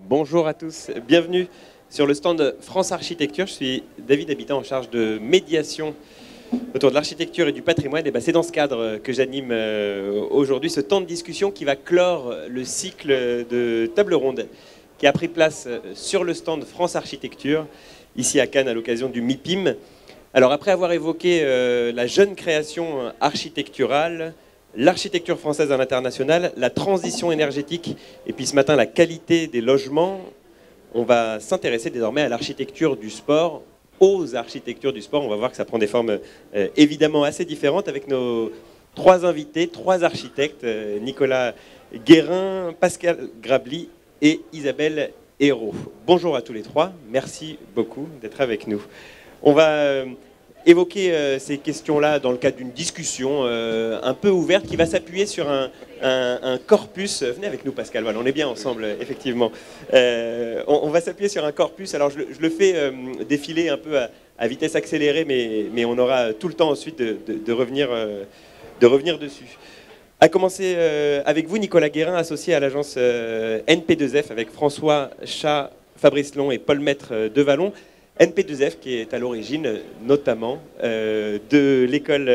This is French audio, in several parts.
Bonjour à tous, bienvenue sur le stand France Architecture. Je suis David Habitant en charge de médiation autour de l'architecture et du patrimoine. Et c'est dans ce cadre que j'anime aujourd'hui ce temps de discussion qui va clore le cycle de table ronde qui a pris place sur le stand France Architecture, ici à Cannes à l'occasion du MIPIM. Alors après avoir évoqué la jeune création architecturale, l'architecture française à l'international, la transition énergétique et puis ce matin la qualité des logements, on va s'intéresser désormais à l'architecture du sport, aux architectures du sport. On va voir que ça prend des formes évidemment assez différentes avec nos trois invités, trois architectes, Nicolas Guérin, Pascal Grabli et Isabelle Hérault. Bonjour à tous les trois, merci beaucoup d'être avec nous. On va évoquer ces questions-là dans le cadre d'une discussion un peu ouverte qui va s'appuyer sur un corpus. Venez avec nous Pascal, voilà, on est bien ensemble effectivement. On va s'appuyer sur un corpus, alors je le fais défiler un peu à vitesse accélérée, mais on aura tout le temps ensuite de revenir dessus. À commencer avec vous Nicolas Guérin, associé à l'agence NP2F avec François Chat, Fabrice Long et Paul Maître de Vallon. NP2F qui est à l'origine notamment de l'école,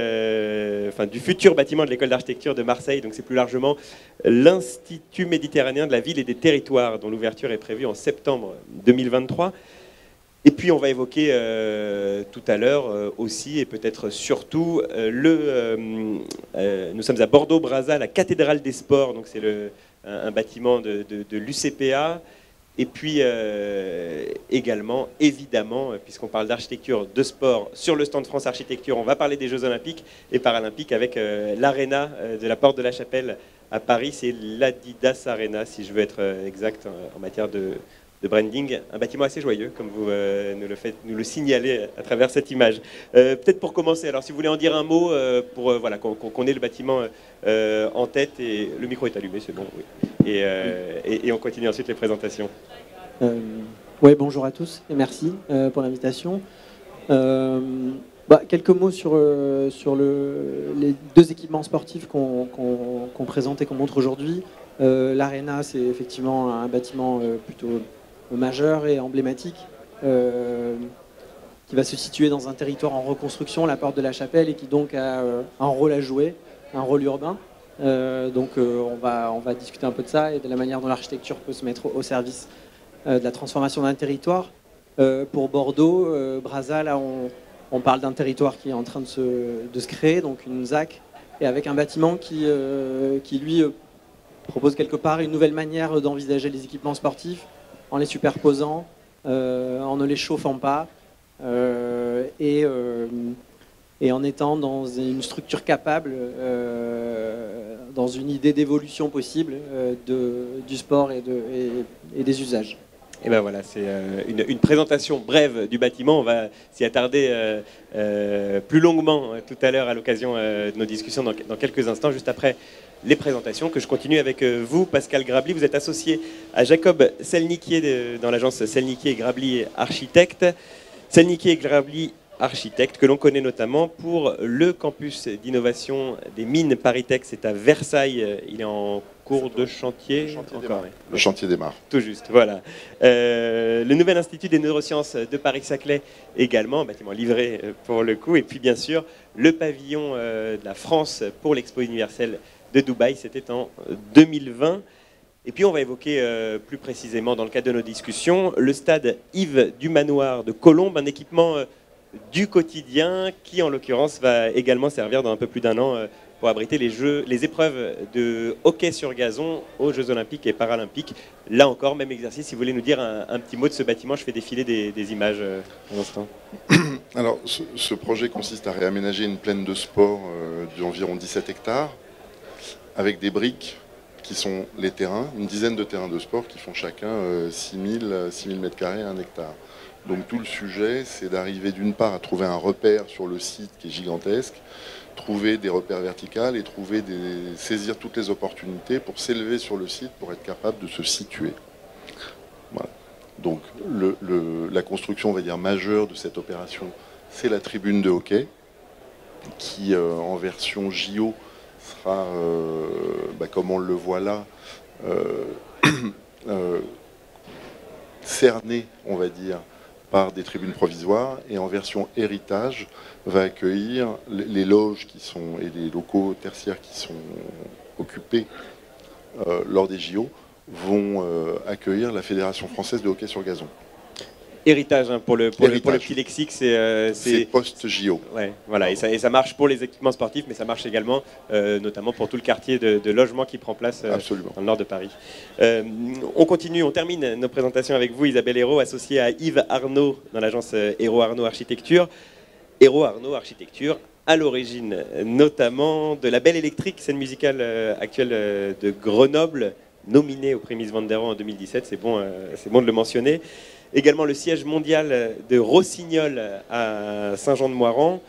du futur bâtiment de l'école d'architecture de Marseille, donc c'est plus largement l'Institut méditerranéen de la ville et des territoires dont l'ouverture est prévue en septembre 2023. Et puis on va évoquer tout à l'heure aussi et peut-être surtout nous sommes à Bordeaux-Brazza, la cathédrale des sports, donc c'est un bâtiment de l'UCPA. Et puis également, évidemment, puisqu'on parle d'architecture de sport, sur le stand France Architecture, on va parler des Jeux Olympiques et Paralympiques avec l'Arena de la Porte de la Chapelle à Paris. C'est l'Adidas Arena, si je veux être exact en matière de branding. Un bâtiment assez joyeux, comme vous nous le signalez à travers cette image. Peut-être pour commencer, alors si vous voulez en dire un mot, pour voilà, qu'on ait le bâtiment en tête, et le micro est allumé, c'est bon, oui. Et on continue ensuite les présentations. Oui, bonjour à tous et merci pour l'invitation. Quelques mots sur les deux équipements sportifs qu'on présente et qu'on montre aujourd'hui. L'Arena, c'est effectivement un bâtiment plutôt majeur et emblématique qui va se situer dans un territoire en reconstruction, la Porte de la Chapelle, et qui donc a un rôle à jouer, un rôle urbain. On va discuter un peu de ça et de la manière dont l'architecture peut se mettre au service de la transformation d'un territoire. Pour Bordeaux, Brazza, là on parle d'un territoire qui est en train de se créer, donc une ZAC, et avec un bâtiment qui lui propose quelque part une nouvelle manière d'envisager les équipements sportifs en les superposant, en ne les chauffant pas, et en étant dans une structure capable, dans une idée d'évolution possible du sport et des usages. Et ben voilà, c'est une présentation brève du bâtiment. On va s'y attarder plus longuement tout à l'heure à l'occasion de nos discussions dans quelques instants, juste après les présentations, que je continue avec vous, Pascal Grabli. Vous êtes associé à Jacob Selniquier dans l'agence Selniquier et Grabli Architecte. Selniquier et Grabli Architecte, que l'on connaît notamment pour le campus d'innovation des mines ParisTech, c'est à Versailles. Il est en cours de chantier. Le chantier démarre. Tout juste, voilà. Le nouvel institut des neurosciences de Paris-Saclay également, un bâtiment livré pour le coup. Et puis bien sûr, le pavillon de la France pour l'Expo universelle de Dubaï, c'était en 2020. Et puis on va évoquer plus précisément dans le cadre de nos discussions le stade Yves du Manoir de Colombes, un équipement du quotidien qui en l'occurrence va également servir dans un peu plus d'un an pour abriter les épreuves de hockey sur gazon aux Jeux Olympiques et Paralympiques. Là encore, même exercice, si vous voulez nous dire un petit mot de ce bâtiment, je fais défiler des images pour l'instant. Alors ce projet consiste à réaménager une plaine de sport d'environ 17 hectares avec des briques qui sont les terrains, une dizaine de terrains de sport qui font chacun 6000 mètres carrés à 1 hectare. Donc tout le sujet, c'est d'arriver d'une part à trouver un repère sur le site qui est gigantesque, trouver des repères verticaux et saisir toutes les opportunités pour s'élever sur le site, pour être capable de se situer. Voilà. Donc la construction, on va dire, majeure de cette opération, c'est la tribune de hockey, qui en version JO sera, comme on le voit là, cernée, on va dire, par des tribunes provisoires, et en version héritage va accueillir les loges et les locaux tertiaires qui sont occupés lors des JO vont accueillir la Fédération française de hockey sur gazon. Héritage, hein, pour le petit lexique, c'est post-JO. Ouais, voilà, et ça marche pour les équipements sportifs, mais ça marche également, notamment pour tout le quartier de logement qui prend place dans le nord de Paris. On continue, on termine nos présentations avec vous, Isabelle Hérault, associée à Yves Arnaud dans l'agence Hérault Arnaud Architecture. Hérault Arnaud Architecture, à l'origine notamment de la Belle Électrique, scène musicale actuelle de Grenoble, nominée au prix Miss Vendéran en 2017, c'est bon de le mentionner. Également le siège mondial de Rossignol à Saint-Jean-de-Moiran.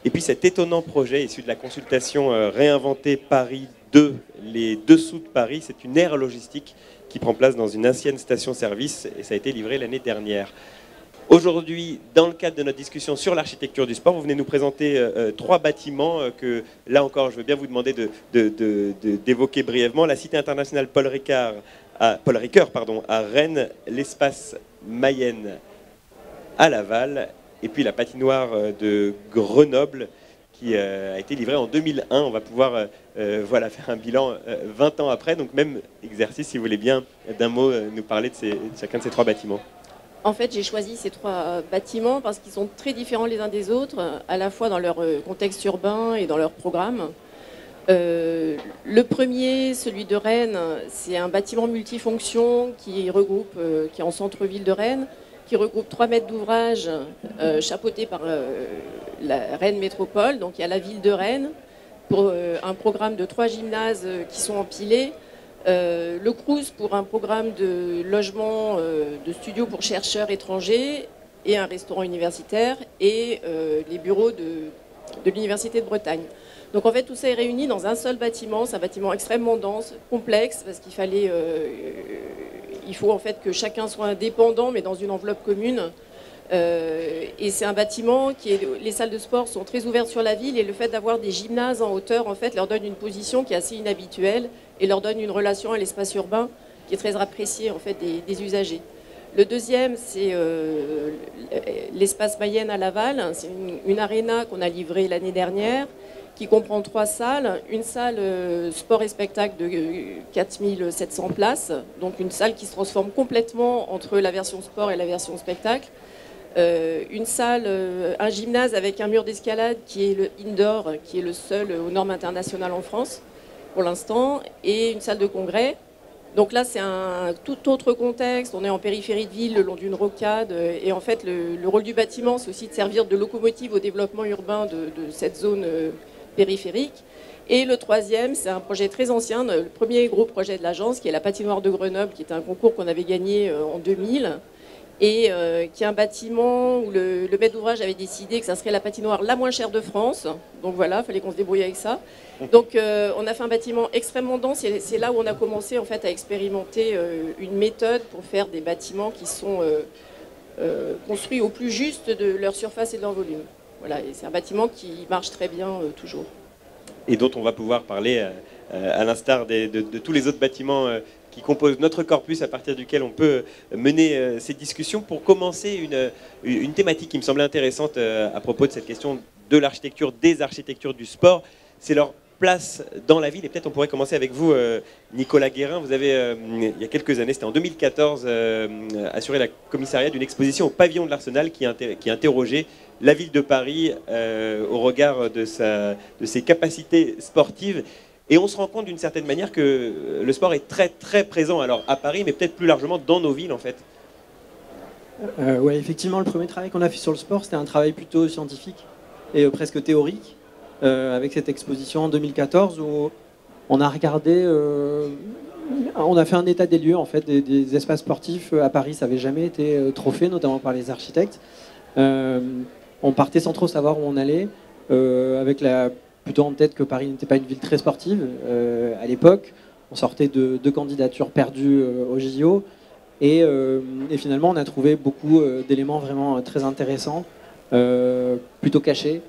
Et puis cet étonnant projet issu de la consultation Réinventer Paris 2, les dessous de Paris. C'est une aire logistique qui prend place dans une ancienne station-service et ça a été livré l'année dernière. Aujourd'hui, dans le cadre de notre discussion sur l'architecture du sport, vous venez nous présenter 3 bâtiments que, là encore, je veux bien vous demander d'évoquer brièvement. La Cité internationale Paul Ricoeur à Rennes, l'espace Mayenne à Laval, et puis la patinoire de Grenoble qui a été livrée en 2001. On va pouvoir faire un bilan 20 ans après. Donc même exercice, si vous voulez bien, d'un mot, nous parler de chacun de ces 3 bâtiments. En fait, j'ai choisi ces 3 bâtiments parce qu'ils sont très différents les uns des autres, à la fois dans leur contexte urbain et dans leur programme. Le premier, celui de Rennes, c'est un bâtiment multifonction qui est en centre-ville de Rennes, qui regroupe 3 mètres d'ouvrage chapeautés par la Rennes Métropole. Donc il y a la ville de Rennes pour un programme de 3 gymnases qui sont empilés. Le Crous pour un programme de logement, de studios pour chercheurs étrangers et un restaurant universitaire et les bureaux de l'Université de Bretagne. Donc en fait tout ça est réuni dans un seul bâtiment. C'est un bâtiment extrêmement dense, complexe, parce il faut en fait que chacun soit indépendant mais dans une enveloppe commune. Et c'est un bâtiment les salles de sport sont très ouvertes sur la ville et le fait d'avoir des gymnases en hauteur en fait leur donne une position qui est assez inhabituelle et leur donne une relation à l'espace urbain qui est très appréciée en fait des usagers. Le deuxième, c'est l'espace Mayenne à Laval. C'est une aréna qu'on a livrée l'année dernière qui comprend 3 salles. Une salle sport et spectacle de 4700 places, donc une salle qui se transforme complètement entre la version sport et la version spectacle. Une salle, un gymnase avec un mur d'escalade qui est le indoor, qui est le seul aux normes internationales en France pour l'instant, et une salle de congrès. Donc là, c'est un tout autre contexte. On est en périphérie de ville, le long d'une rocade. Et en fait, le rôle du bâtiment, c'est aussi de servir de locomotive au développement urbain de cette zone périphérique. Et le troisième, c'est un projet très ancien, le premier gros projet de l'agence, qui est la patinoire de Grenoble, qui est un concours qu'on avait gagné en 2000. Et qui est un bâtiment où le maître d'ouvrage avait décidé que ça serait la patinoire la moins chère de France. Donc voilà, il fallait qu'on se débrouille avec ça. Donc on a fait un bâtiment extrêmement dense et c'est là où on a commencé en fait à expérimenter une méthode pour faire des bâtiments qui sont construits au plus juste de leur surface et de leur volume. Voilà, et c'est un bâtiment qui marche très bien toujours. Et dont on va pouvoir parler à l'instar de tous les autres bâtiments qui composent notre corpus à partir duquel on peut mener ces discussions. Pour commencer, une thématique qui me semblait intéressante à propos de cette question de l'architecture, des architectures du sport, c'est leur place dans la ville. Et peut-être on pourrait commencer avec vous, Nicolas Guérin. Vous avez, il y a quelques années, c'était en 2014, assuré la commissariat d'une exposition au pavillon de l'Arsenal qui interrogeait la ville de Paris au regard de ses capacités sportives. Et on se rend compte d'une certaine manière que le sport est très très présent alors à Paris, mais peut-être plus largement dans nos villes en fait. Ouais, effectivement, le premier travail qu'on a fait sur le sport, c'était un travail plutôt scientifique et presque théorique, avec cette exposition en 2014 où on a regardé, on a fait un état des lieux en fait des espaces sportifs à Paris. Ça n'avait jamais été trop fait, notamment par les architectes. On partait sans trop savoir où on allait, avec plutôt en tête que Paris n'était pas une ville très sportive à l'époque. On sortait de 2 candidatures perdues au JO. Et finalement, on a trouvé beaucoup d'éléments vraiment très intéressants, plutôt cachés.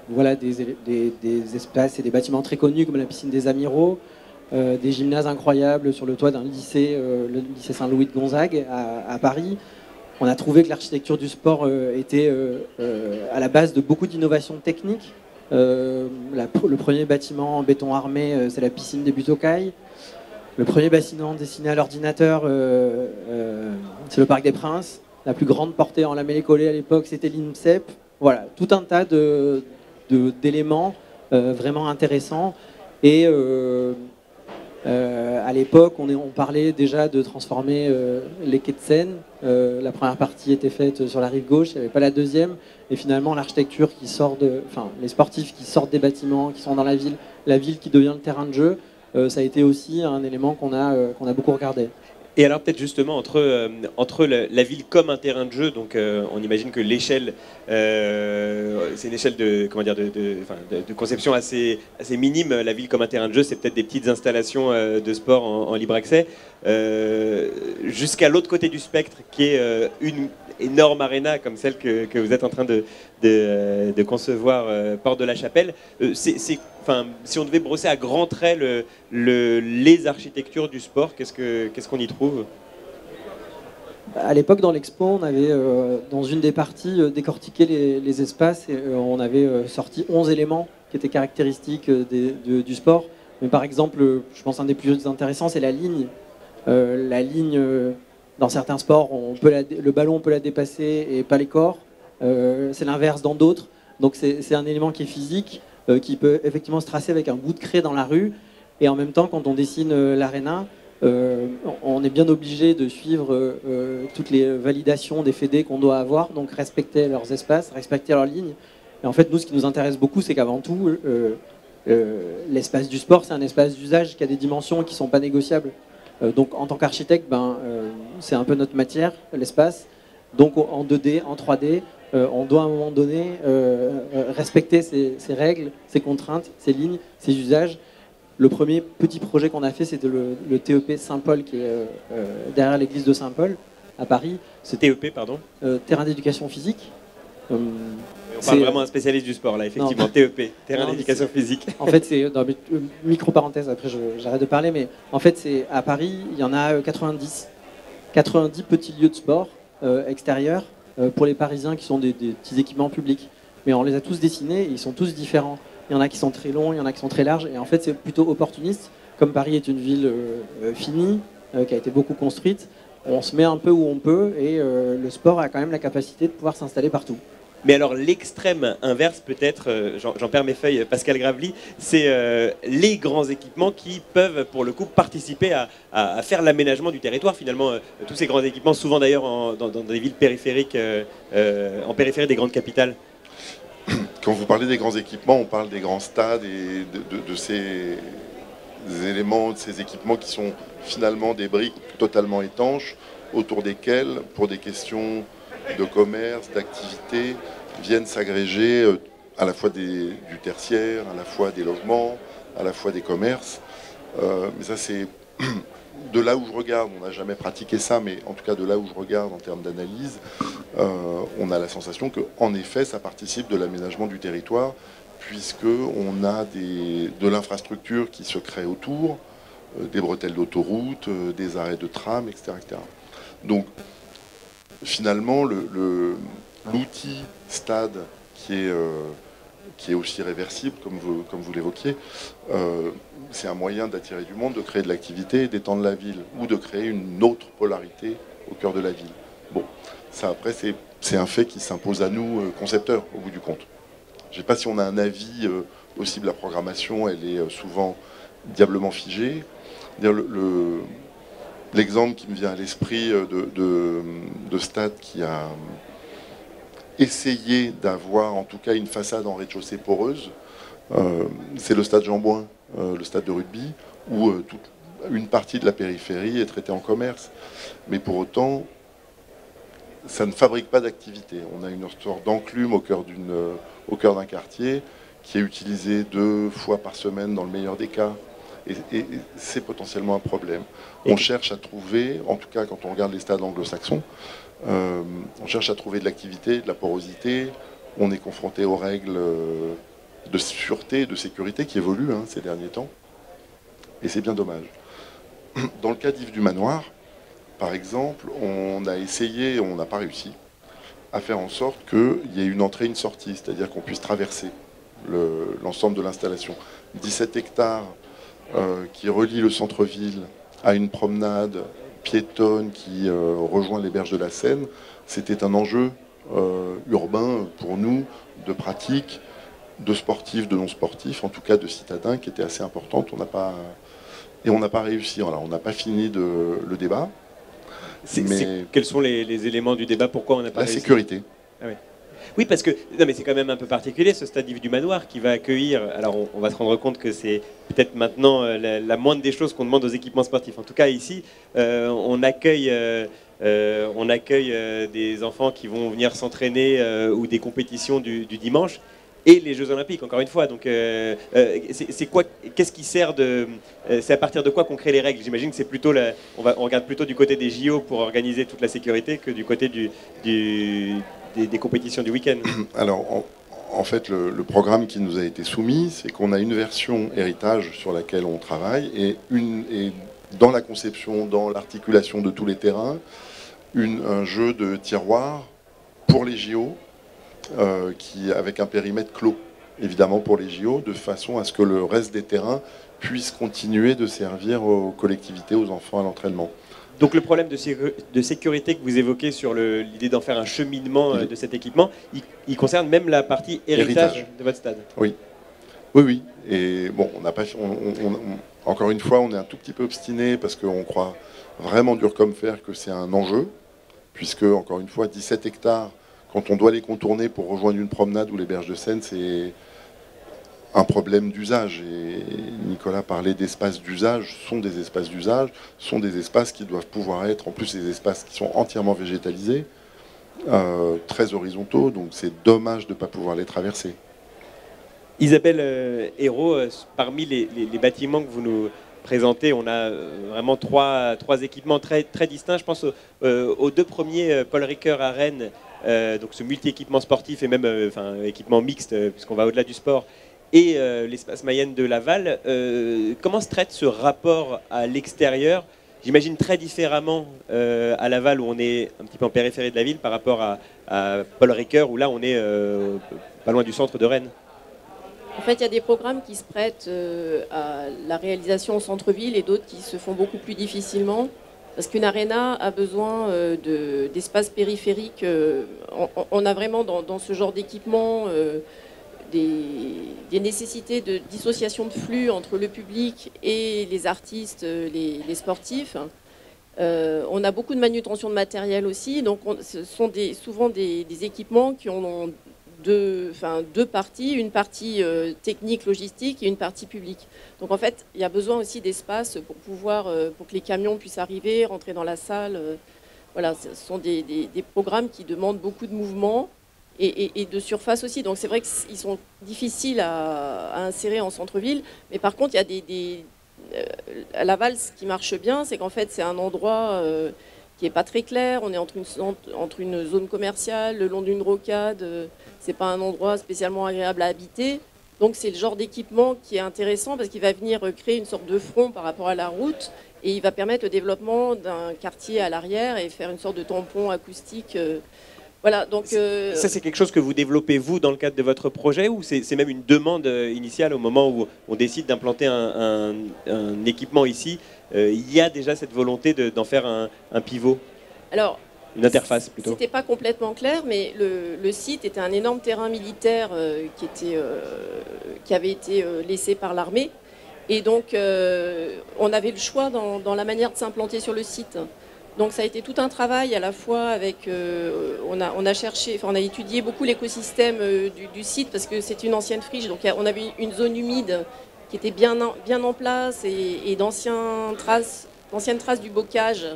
Voilà, des espaces et des bâtiments très connus comme la piscine des Amiraux, des gymnases incroyables sur le toit d'un lycée, le lycée Saint-Louis de Gonzague à Paris. On a trouvé que l'architecture du sport était à la base de beaucoup d'innovations techniques. Le premier bâtiment en béton armé, c'est la piscine des Butokai. Le premier bâtiment dessiné à l'ordinateur, c'est le Parc des Princes. La plus grande portée en lamellé-collé à l'époque, c'était l'INSEP. Voilà, tout un tas d'éléments vraiment intéressants. Et à l'époque, on parlait déjà de transformer les quais de Seine. La première partie était faite sur la rive gauche, il n'y avait pas la deuxième. Et finalement, l'architecture qui sort les sportifs qui sortent des bâtiments, qui sont dans la ville qui devient le terrain de jeu, ça a été aussi un élément qu'on a beaucoup regardé. Et alors peut-être justement entre la ville comme un terrain de jeu, donc on imagine que l'échelle, c'est une échelle de conception assez minime. La ville comme un terrain de jeu, c'est peut-être des petites installations de sport en libre accès, jusqu'à l'autre côté du spectre, qui est une énorme aréna comme celle que vous êtes en train de concevoir, Porte de la Chapelle. Si on devait brosser à grands traits les architectures du sport, qu'est-ce qu'on y trouve? À l'époque, dans l'expo, on avait, dans une des parties, décortiqué les espaces et on avait sorti 11 éléments qui étaient caractéristiques du sport. Mais par exemple, je pense un des plus intéressants, c'est la ligne. La ligne, dans certains sports, le ballon, on peut la dépasser et pas les corps. C'est l'inverse dans d'autres. Donc c'est un élément qui est physique, qui peut effectivement se tracer avec un bout de craie dans la rue. Et en même temps, quand on dessine l'aréna, on est bien obligé de suivre toutes les validations des fédés qu'on doit avoir, donc respecter leurs espaces, respecter leurs lignes. Et en fait, nous, ce qui nous intéresse beaucoup, c'est qu'avant tout, l'espace du sport, c'est un espace d'usage qui a des dimensions qui ne sont pas négociables. Donc en tant qu'architecte, c'est un peu notre matière, l'espace. Donc en 2D, en 3D, on doit à un moment donné respecter ces règles, ces contraintes, ces lignes, ces usages. Le premier petit projet qu'on a fait, c'était le TEP Saint-Paul, qui est derrière l'église de Saint-Paul, à Paris. TEP, pardon. Terrain d'éducation physique. On parle vraiment d'un spécialiste du sport, là, effectivement. Non. TEP, terrain d'éducation physique. En fait, c'est micro-parenthèse, après j'arrête de parler, mais en fait, c'est à Paris, il y en a 90 petits lieux de sport extérieurs pour les Parisiens qui sont des petits équipements publics. Mais on les a tous dessinés et ils sont tous différents. Il y en a qui sont très longs, il y en a qui sont très larges. Et en fait, c'est plutôt opportuniste. Comme Paris est une ville finie, qui a été beaucoup construite, on se met un peu où on peut et le sport a quand même la capacité de pouvoir s'installer partout. Mais alors l'extrême inverse peut-être, j'en perds mes feuilles, Pascal Gravely, c'est les grands équipements qui peuvent pour le coup participer à faire l'aménagement du territoire. Finalement, tous ces grands équipements, souvent d'ailleurs dans des villes périphériques, en périphérie des grandes capitales. Quand vous parlez des grands équipements, on parle des grands stades et de ces éléments, de ces équipements qui sont finalement des briques totalement étanches, autour desquelles, pour des questions de commerce, d'activité, viennent s'agréger à la fois du tertiaire, à la fois des logements, à la fois des commerces. Mais ça, c'est de là où je regarde, on n'a jamais pratiqué ça, mais en tout cas de là où je regarde en termes d'analyse, on a la sensation qu'en effet, ça participe de l'aménagement du territoire, puisqu'on a de l'infrastructure qui se crée autour, des bretelles d'autoroute, des arrêts de tram, etc. etc. Donc, finalement, l'outil stade qui est aussi réversible, comme vous l'évoquiez, c'est un moyen d'attirer du monde, de créer de l'activité, d'étendre la ville, ou de créer une autre polarité au cœur de la ville. Bon, ça après, c'est un fait qui s'impose à nous, concepteurs, au bout du compte. Je ne sais pas si on a un avis possible. La programmation, elle est souvent diablement figée. L'exemple qui me vient à l'esprit de stade qui a essayé d'avoir en tout cas une façade en rez-de-chaussée poreuse, c'est le stade Jean-Bouin, le stade de rugby, où une partie de la périphérie est traitée en commerce. Mais pour autant, ça ne fabrique pas d'activité. On a une sorte d'enclume au cœur d'un quartier qui est utilisé 2 fois par semaine dans le meilleur des cas. Et c'est potentiellement un problème. On cherche à trouver, en tout cas quand on regarde les stades anglo-saxons, on cherche à trouver de l'activité, de la porosité. On est confronté aux règles de sûreté, de sécurité qui évoluent ces derniers temps. Et c'est bien dommage. Dans le cas d'Yves du Manoir, par exemple, on a essayé, on n'a pas réussi, à faire en sorte qu'il y ait une entrée et une sortie, c'est-à-dire qu'on puisse traverser l'ensemble de l'installation. 17 hectares qui relie le centre-ville à une promenade piétonne qui rejoint les berges de la Seine, c'était un enjeu urbain pour nous, de pratique, de sportifs, de non-sportifs, en tout cas de citadins, qui était assez importante. On n'a pas réussi. Alors, on n'a pas fini le débat. Quels sont les éléments du débat? Pourquoi on n'a pas réussi? La sécurité. Ah oui. Oui, parce que non, mais c'est quand même un peu particulier ce stade Yves du Manoir qui va accueillir. Alors, on va se rendre compte que c'est peut-être maintenant la moindre des choses qu'on demande aux équipements sportifs. En tout cas, ici, on accueille des enfants qui vont venir s'entraîner ou des compétitions du dimanche. Et les Jeux Olympiques, encore une fois. Donc, c'est quoi? Qu'est-ce qui sert de? C'est à partir de quoi qu'on crée les règles? J'imagine que c'est plutôt on regarde plutôt du côté des JO pour organiser toute la sécurité que du côté des compétitions du week-end. Alors, en fait, le programme qui nous a été soumis, c'est qu'on a une version héritage sur laquelle on travaille et dans la conception, dans l'articulation de tous les terrains, un jeu de tiroirs pour les JO. Avec un périmètre clos, évidemment pour les JO, de façon à ce que le reste des terrains puisse continuer de servir aux collectivités, aux enfants à l'entraînement. Donc le problème de sécurité que vous évoquez sur l'idée d'en faire un cheminement de cet équipement, il concerne même la partie héritage de votre stade. Oui. Oui. Et bon, encore une fois, on est un tout petit peu obstiné parce qu'on croit vraiment dur comme fer que c'est un enjeu, puisque, encore une fois, 17 hectares, quand on doit les contourner pour rejoindre une promenade ou les berges de Seine, c'est un problème d'usage. Et Nicolas parlait d'espaces d'usage, sont des espaces d'usage, sont des espaces qui doivent pouvoir être, en plus des espaces qui sont entièrement végétalisés, très horizontaux, donc c'est dommage de ne pas pouvoir les traverser. Isabelle Hérault, parmi les bâtiments que vous nous présentez, on a vraiment trois équipements très, très distincts. Je pense aux 2 premiers, Paul Ricoeur à Rennes, donc ce multi-équipement sportif et même équipement mixte, puisqu'on va au-delà du sport, et l'espace Mayenne de Laval. Comment se traite ce rapport à l'extérieur? J'imagine très différemment à Laval, où on est un petit peu en périphérie de la ville, par rapport à Paul Ricoeur, où là on est pas loin du centre de Rennes. En fait, il y a des programmes qui se prêtent à la réalisation au centre-ville et d'autres qui se font beaucoup plus difficilement. Parce qu'une aréna a besoin d'espaces périphériques. On a vraiment dans ce genre d'équipement des nécessités de dissociation de flux entre le public et les artistes, les sportifs. On a beaucoup de manutention de matériel aussi. Donc ce sont souvent des équipements qui ont deux parties, une partie technique, logistique et une partie publique. Donc en fait, il y a besoin aussi d'espace pour que les camions puissent arriver, rentrer dans la salle. Voilà, ce sont des programmes qui demandent beaucoup de mouvement et de surface aussi. Donc c'est vrai qu'ils sont difficiles à insérer en centre-ville, mais par contre, il y a à Laval, ce qui marche bien, c'est qu'en fait, c'est un endroit qui n'est pas très clair. On est entre une zone commerciale, le long d'une rocade. C'est pas un endroit spécialement agréable à habiter. Donc c'est le genre d'équipement qui est intéressant parce qu'il va venir créer une sorte de front par rapport à la route et il va permettre le développement d'un quartier à l'arrière et faire une sorte de tampon acoustique. Voilà, donc, ça, c'est quelque chose que vous développez, vous, dans le cadre de votre projet, ou c'est même une demande initiale au moment où on décide d'implanter un équipement ici? Il y a déjà cette volonté d'en faire un pivot? Alors, une interface plutôt. C'était pas complètement clair, mais le site était un énorme terrain militaire qui avait été laissé par l'armée. Et donc, on avait le choix dans la manière de s'implanter sur le site. Donc, ça a été tout un travail à la fois avec... on a étudié beaucoup l'écosystème du site parce que c'est une ancienne friche. Donc, on avait une zone humide qui était bien en place et d'anciennes traces du bocage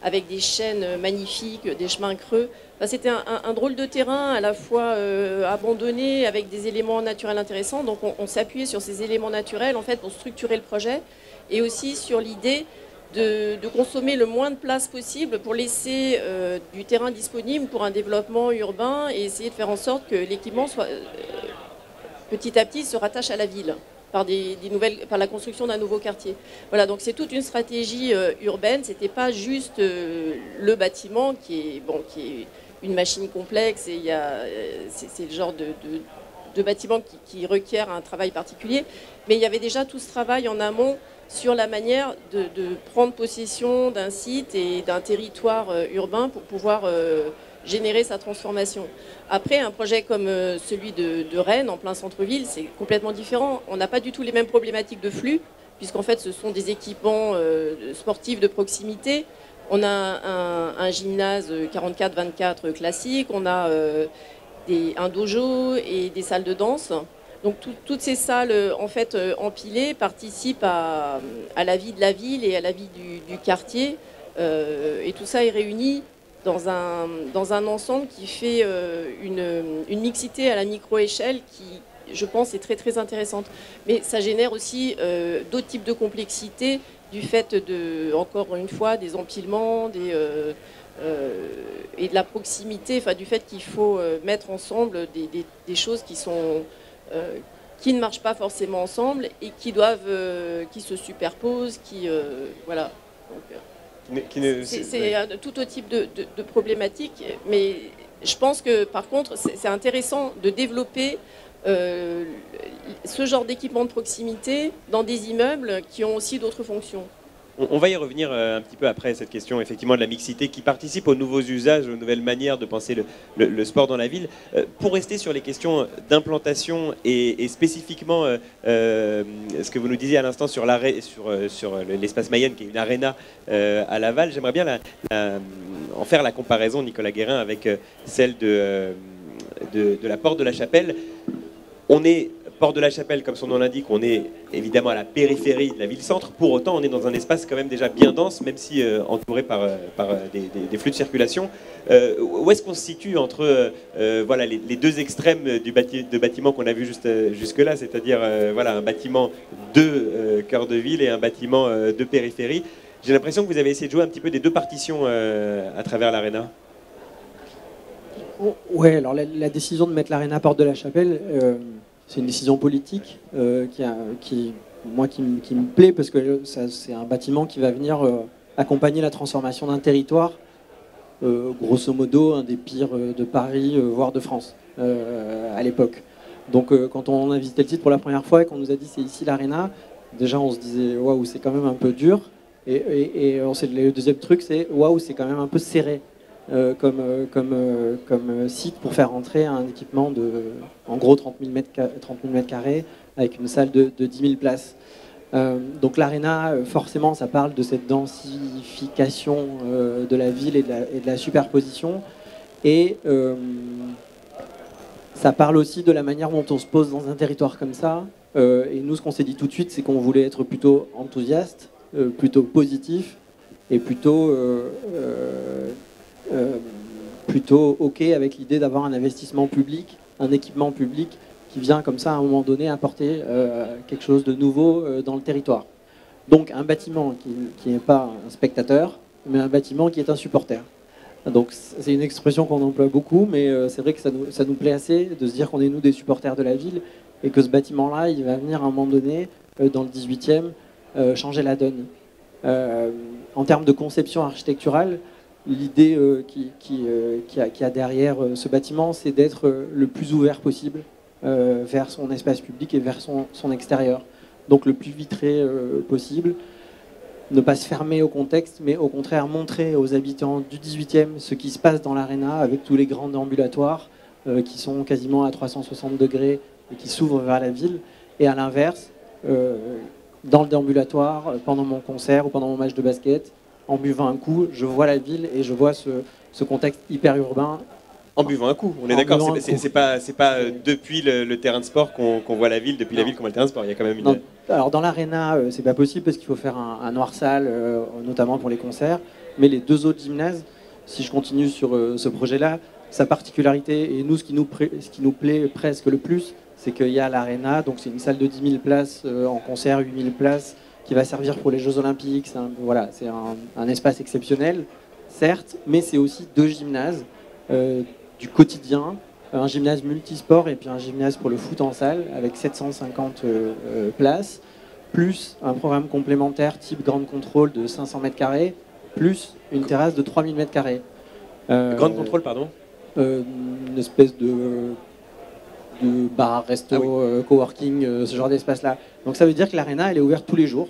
avec des chênes magnifiques, des chemins creux. Enfin, c'était un drôle de terrain, à la fois abandonné, avec des éléments naturels intéressants. Donc on s'appuyait sur ces éléments naturels en fait, pour structurer le projet, et aussi sur l'idée de consommer le moins de place possible pour laisser du terrain disponible pour un développement urbain et essayer de faire en sorte que l'équipement soit petit à petit se rattache à la ville par la construction d'un nouveau quartier. Voilà, donc c'est toute une stratégie urbaine. C'était pas juste le bâtiment qui est une machine complexe et c'est le genre de bâtiment qui requiert un travail particulier. Mais il y avait déjà tout ce travail en amont sur la manière de prendre possession d'un site et d'un territoire urbain pour pouvoir générer sa transformation. Après, un projet comme celui de Rennes, en plein centre-ville, c'est complètement différent. On n'a pas du tout les mêmes problématiques de flux, puisqu'en fait, ce sont des équipements sportifs de proximité. On a un gymnase 44-24 classique, on a un dojo et des salles de danse. Donc toutes ces salles en fait empilées participent à la vie de la ville et à la vie du quartier. Et tout ça est réuni dans un ensemble qui fait une mixité à la micro-échelle qui, je pense, est très très intéressante. Mais ça génère aussi d'autres types de complexité du fait encore une fois, des empilements, et de la proximité, enfin du fait qu'il faut mettre ensemble des choses qui ne marchent pas forcément ensemble et qui se superposent, voilà. Donc, c'est tout autre type de problématiques, mais je pense que par contre c'est intéressant de développer ce genre d'équipement de proximité dans des immeubles qui ont aussi d'autres fonctions. On va y revenir un petit peu après cette question effectivement de la mixité qui participe aux nouveaux usages, aux nouvelles manières de penser le sport dans la ville. Pour rester sur les questions d'implantation et spécifiquement ce que vous nous disiez à l'instant sur l'espace Mayenne qui est une aréna à Laval, j'aimerais bien en faire la comparaison, Nicolas Guérin, avec celle de la Porte de la Chapelle. On est Porte de la Chapelle, comme son nom l'indique, on est évidemment à la périphérie de la ville-centre. Pour autant, on est dans un espace quand même déjà bien dense, même si entouré par des flux de circulation. Où est-ce qu'on se situe entre voilà, les deux extrêmes de bâtiment qu'on a vu jusque-là, c'est-à-dire voilà, un bâtiment de cœur de ville et un bâtiment de périphérie. J'ai l'impression que vous avez essayé de jouer un petit peu des deux partitions à travers l'aréna. Ouais, alors la décision de mettre l'aréna Porte de la Chapelle, c'est une décision politique qui me plaît parce que c'est un bâtiment qui va venir accompagner la transformation d'un territoire, grosso modo un des pires de Paris, voire de France à l'époque. Donc quand on a visité le site pour la première fois et qu'on nous a dit c'est ici l'aréna, déjà on se disait waouh, c'est quand même un peu dur. Et le deuxième truc c'est waouh, c'est quand même un peu serré. Comme site pour faire rentrer un équipement de en gros 30 000 mètres carrés avec une salle de 10 000 places. Donc l'aréna, forcément, ça parle de cette densification de la ville et de la superposition. Et ça parle aussi de la manière dont on se pose dans un territoire comme ça. Et nous, ce qu'on s'est dit tout de suite, c'est qu'on voulait être plutôt enthousiaste, plutôt positif et plutôt OK avec l'idée d'avoir un investissement public, un équipement public qui vient comme ça à un moment donné apporter quelque chose de nouveau dans le territoire. Donc un bâtiment qui n'est pas un spectateur, mais un bâtiment qui est un supporter. Donc c'est une expression qu'on emploie beaucoup, mais c'est vrai que ça nous plaît assez de se dire qu'on est nous des supporters de la ville et que ce bâtiment-là, il va venir à un moment donné, dans le 18e, changer la donne. En termes de conception architecturale, l'idée qu'il y a derrière ce bâtiment, c'est d'être le plus ouvert possible vers son espace public et vers son extérieur. Donc le plus vitré possible, ne pas se fermer au contexte, mais au contraire montrer aux habitants du 18e ce qui se passe dans l'aréna avec tous les grands déambulatoires qui sont quasiment à 360 degrés et qui s'ouvrent vers la ville. Et à l'inverse, dans le déambulatoire, pendant mon concert ou pendant mon match de basket, en buvant un coup, je vois la ville et je vois ce contexte hyper urbain. En buvant un coup, on est d'accord. C'est pas depuis le terrain de sport qu'on voit la ville, depuis la ville qu'on voit le terrain de sport. Il y a quand même une... Non. Alors dans l'aréna, c'est pas possible parce qu'il faut faire un noir sale, notamment pour les concerts. Mais les 2 autres gymnases, si je continue sur ce projet-là, sa particularité, et nous, ce qui nous plaît presque le plus, c'est qu'il y a l'Arena, donc c'est une salle de 10 000 places en concert, 8 000 places, qui va servir pour les Jeux Olympiques. C'est un espace exceptionnel, certes, mais c'est aussi 2 gymnases du quotidien, un gymnase multisport et puis un gymnase pour le foot en salle avec 750 places, plus un programme complémentaire type grande contrôle de 500 mètres carrés, plus une terrasse de 3000 mètres carrés. Grande contrôle, pardon. Une espèce de bar, resto, coworking, ce genre d'espace-là. Donc ça veut dire que l'Arena, elle est ouverte tous les jours.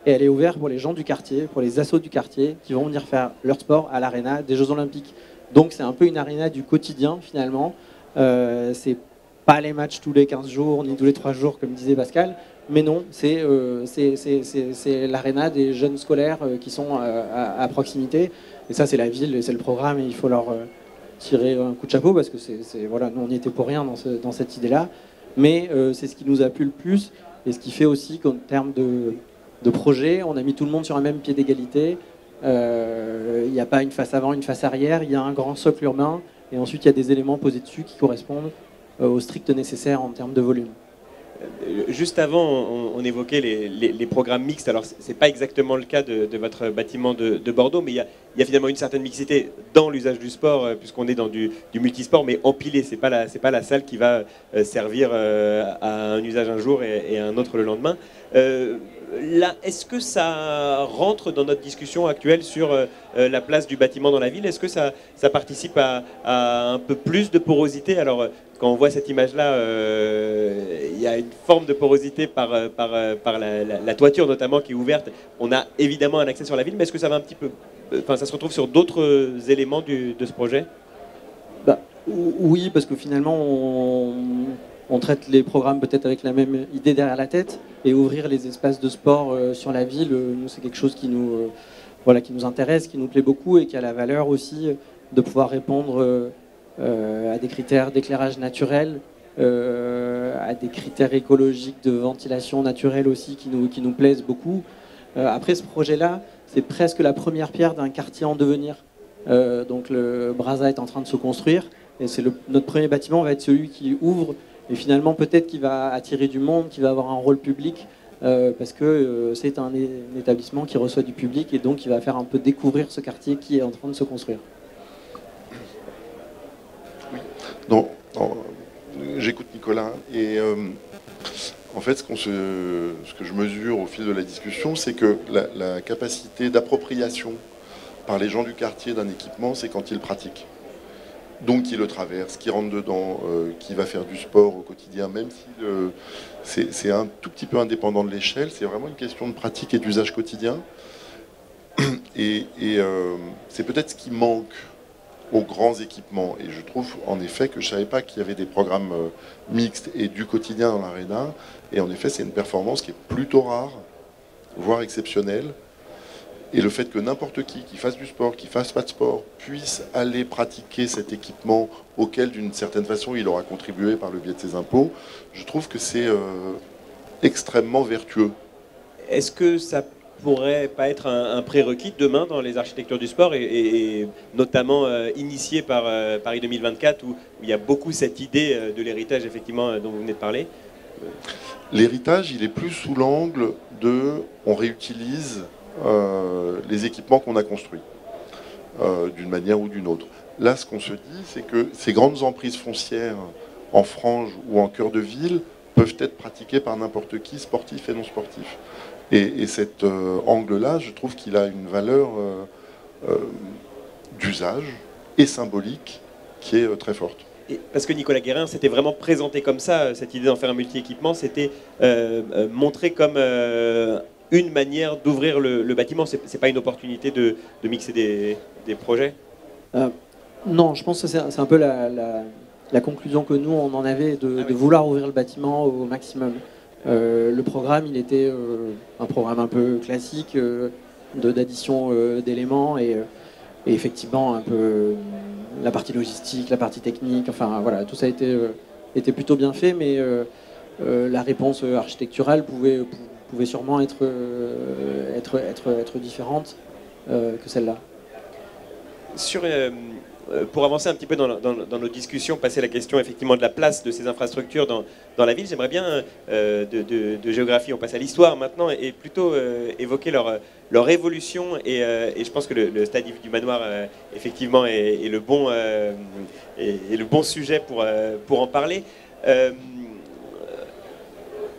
Et elle est ouverte pour les gens du quartier, pour les assos du quartier, qui vont venir faire leur sport à l'Arena des Jeux Olympiques. Donc c'est un peu une arena du quotidien, finalement. C'est pas les matchs tous les 15 jours, ni tous les 3 jours, comme disait Pascal. Mais non, c'est l'arena des jeunes scolaires qui sont à proximité. Et ça, c'est la ville, c'est le programme, et il faut leur tirer un coup de chapeau, parce que voilà, nous, on n'y était pour rien dans cette idée-là. Mais c'est ce qui nous a plu le plus, et ce qui fait aussi qu'en termes de projet, on a mis tout le monde sur un même pied d'égalité. Il n'y a pas une face avant, une face arrière, il y a un grand socle urbain, et ensuite il y a des éléments posés dessus qui correspondent au strict nécessaire en termes de volume. Juste avant, on évoquait les programmes mixtes. Alors, ce n'est pas exactement le cas de votre bâtiment de Bordeaux, mais il y a finalement une certaine mixité dans l'usage du sport, puisqu'on est dans du multisport, mais empilé. Ce n'est pas la salle qui va servir à un usage un jour et à un autre le lendemain. Là, est-ce que ça rentre dans notre discussion actuelle sur la place du bâtiment dans la ville? Est-ce que ça participe à un peu plus de porosité? Alors, quand on voit cette image-là, il y a une forme de porosité par la toiture notamment qui est ouverte. On a évidemment un accès sur la ville, mais est-ce que ça va un petit peu, ça se retrouve sur d'autres éléments de ce projet? Oui, parce que finalement, on traite les programmes peut-être avec la même idée derrière la tête, et ouvrir les espaces de sport sur la ville, nous, c'est quelque chose qui nous intéresse, qui nous plaît beaucoup, et qui a la valeur aussi de pouvoir répondre à des critères d'éclairage naturel, à des critères écologiques de ventilation naturelle aussi qui nous plaisent beaucoup. Après, ce projet-là, c'est presque la première pierre d'un quartier en devenir. Donc le Brazza est en train de se construire, et notre premier bâtiment va être celui qui ouvre, et finalement peut-être qu'il va attirer du monde, qui va avoir un rôle public, parce que c'est un établissement qui reçoit du public, et donc il va faire un peu découvrir ce quartier qui est en train de se construire. Non, j'écoute Nicolas, et en fait ce que je mesure au fil de la discussion, c'est que la capacité d'appropriation par les gens du quartier d'un équipement, c'est quand ils le pratiquent. Donc qui le traverse, qui rentre dedans, qui va faire du sport au quotidien, même si c'est un tout petit peu indépendant de l'échelle, c'est vraiment une question de pratique et d'usage quotidien. Et c'est peut-être ce qui manque aux grands équipements. Et je trouve en effet que je ne savais pas qu'il y avait des programmes mixtes et du quotidien dans l'Arena. Et en effet, c'est une performance qui est plutôt rare, voire exceptionnelle. Et le fait que n'importe qui fasse du sport, qui fasse pas de sport, puisse aller pratiquer cet équipement auquel, d'une certaine façon, il aura contribué par le biais de ses impôts, je trouve que c'est extrêmement vertueux. Est-ce que ça pourrait pas être un prérequis demain dans les architectures du sport, et notamment initié par Paris 2024, où il y a beaucoup cette idée de l'héritage, effectivement, dont vous venez de parler? L'héritage, il est plus sous l'angle de on réutilise les équipements qu'on a construits, d'une manière ou d'une autre. Là, ce qu'on se dit, c'est que ces grandes emprises foncières en frange ou en cœur de ville peuvent être pratiquées par n'importe qui, sportif et non sportif. Et cet angle-là, je trouve qu'il a une valeur d'usage et symbolique qui est très forte. Et parce que Nicolas Guérin s'était vraiment présenté comme ça, cette idée d'en faire un multi-équipement, c'était montré comme une manière d'ouvrir le bâtiment. C'est pas une opportunité de mixer des projets? Non, je pense que c'est un peu la conclusion que nous, on en avait de vouloir ouvrir le bâtiment au maximum. Le programme, il était un programme un peu classique d'addition d'éléments, et effectivement un peu la partie logistique, la partie technique, enfin voilà, tout ça était plutôt bien fait, mais la réponse architecturale pouvait sûrement être différente que celle-là. Pour avancer un petit peu dans nos discussions, passer la question effectivement de la place de ces infrastructures dans la ville, j'aimerais bien de géographie, on passe à l'histoire maintenant, et plutôt évoquer leur évolution. Et je pense que le stade Yves du Manoir, effectivement, est le bon sujet pour en parler.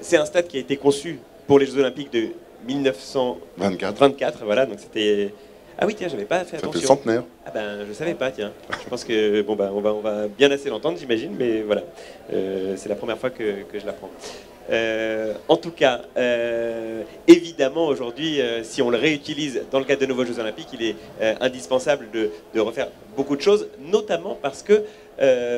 C'est un stade qui a été conçu pour les Jeux Olympiques de 1924, voilà, donc c'était... Ah oui, tiens, j'avais pas fait attention. Ça fait centenaire. Ah ben, je savais pas, tiens. Je pense que, bon, ben, on va bien assez l'entendre, j'imagine, mais voilà. C'est la première fois que je l'apprends. En tout cas, évidemment, aujourd'hui, si on le réutilise dans le cadre de nouveaux Jeux Olympiques, il est indispensable de refaire beaucoup de choses, notamment parce que,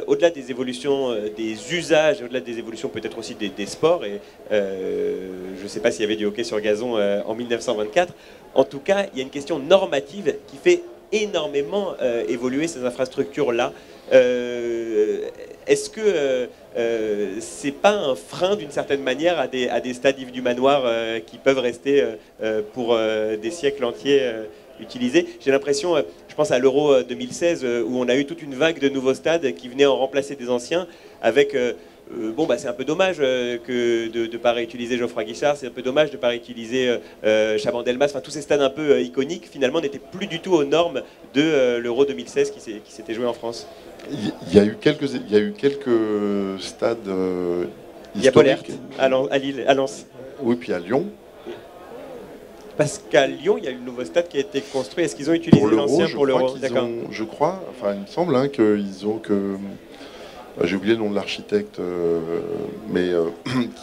au-delà des évolutions des usages, au-delà des évolutions peut-être aussi des sports, et je ne sais pas s'il y avait du hockey sur gazon en 1924, en tout cas, il y a une question normative qui fait énormément évoluer ces infrastructures-là. Est-ce que c'est pas un frein d'une certaine manière à des stades Yves du Manoir qui peuvent rester pour des siècles entiers utilisés? J'ai l'impression, je pense à l'Euro 2016, où on a eu toute une vague de nouveaux stades qui venaient en remplacer des anciens avec... bon, bah, c'est un peu dommage que de ne pas réutiliser Geoffroy Guichard, c'est un peu dommage de ne pas réutiliser Chabandelmas, enfin tous ces stades un peu iconiques, finalement, n'étaient plus du tout aux normes de l'Euro 2016 qui s'était joué en France. Il y a eu quelques stades il y a Bollert, historiques. à Lille, à Lens. Oui, puis à Lyon. Parce qu'à Lyon, il y a eu le nouveau stade qui a été construit. Est-ce qu'ils ont utilisé l'ancien pour l'Euro? Je crois, enfin il me semble qu'ils ont que... J'ai oublié le nom de l'architecte, mais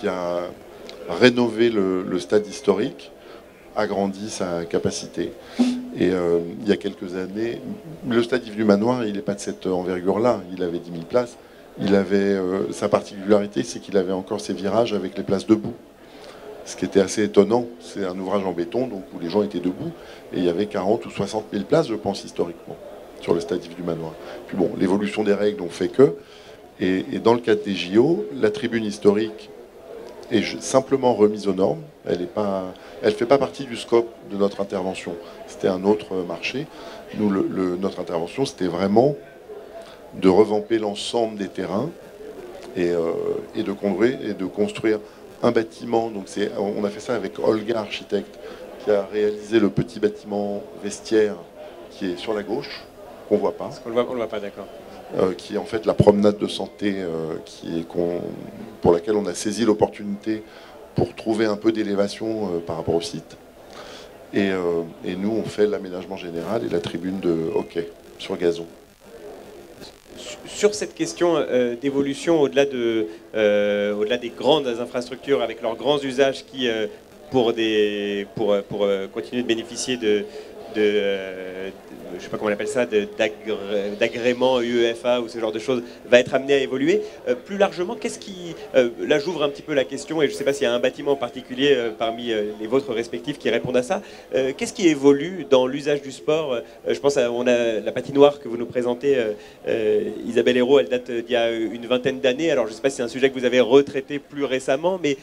qui a rénové le stade historique, agrandi sa capacité. Et il y a quelques années, le stade Yves du Manoir, il n'est pas de cette envergure-là. Il avait 10 000 places. Il avait, sa particularité, c'est qu'il avait encore ses virages avec les places debout. Ce qui était assez étonnant. C'est un ouvrage en béton, donc où les gens étaient debout. Et il y avait 40 ou 60 000 places, je pense, historiquement, sur le stade Yves du Manoir. Puis bon, l'évolution des règles ont fait que... Et dans le cadre des JO, la tribune historique est simplement remise aux normes. Elle ne fait pas partie du scope de notre intervention. C'était un autre marché. Nous, notre intervention, c'était vraiment de revamper l'ensemble des terrains et de construire un bâtiment. Donc on a fait ça avec Olga, architecte, qui a réalisé le petit bâtiment vestiaire qui est sur la gauche, qu'on ne voit pas. On ne le voit pas, d'accord. Qui est en fait la promenade de santé pour laquelle on a saisi l'opportunité pour trouver un peu d'élévation par rapport au site. Et nous, on fait l'aménagement général et la tribune de hockey sur gazon. Sur cette question d'évolution au-delà des grandes infrastructures avec leurs grands usages qui, pour continuer de bénéficier je ne sais pas comment on appelle ça, d'agrément UEFA ou ce genre de choses, va être amené à évoluer. Plus largement, qu'est-ce qui... là, j'ouvre un petit peu la question, et je ne sais pas s'il y a un bâtiment en particulier parmi les vôtres respectifs qui répondent à ça. Qu'est-ce qui évolue dans l'usage du sport? Je pense on a la patinoire que vous nous présentez, Isabelle Hérault, elle date d'il y a une vingtaine d'années. Alors, je ne sais pas si c'est un sujet que vous avez retraité plus récemment, mais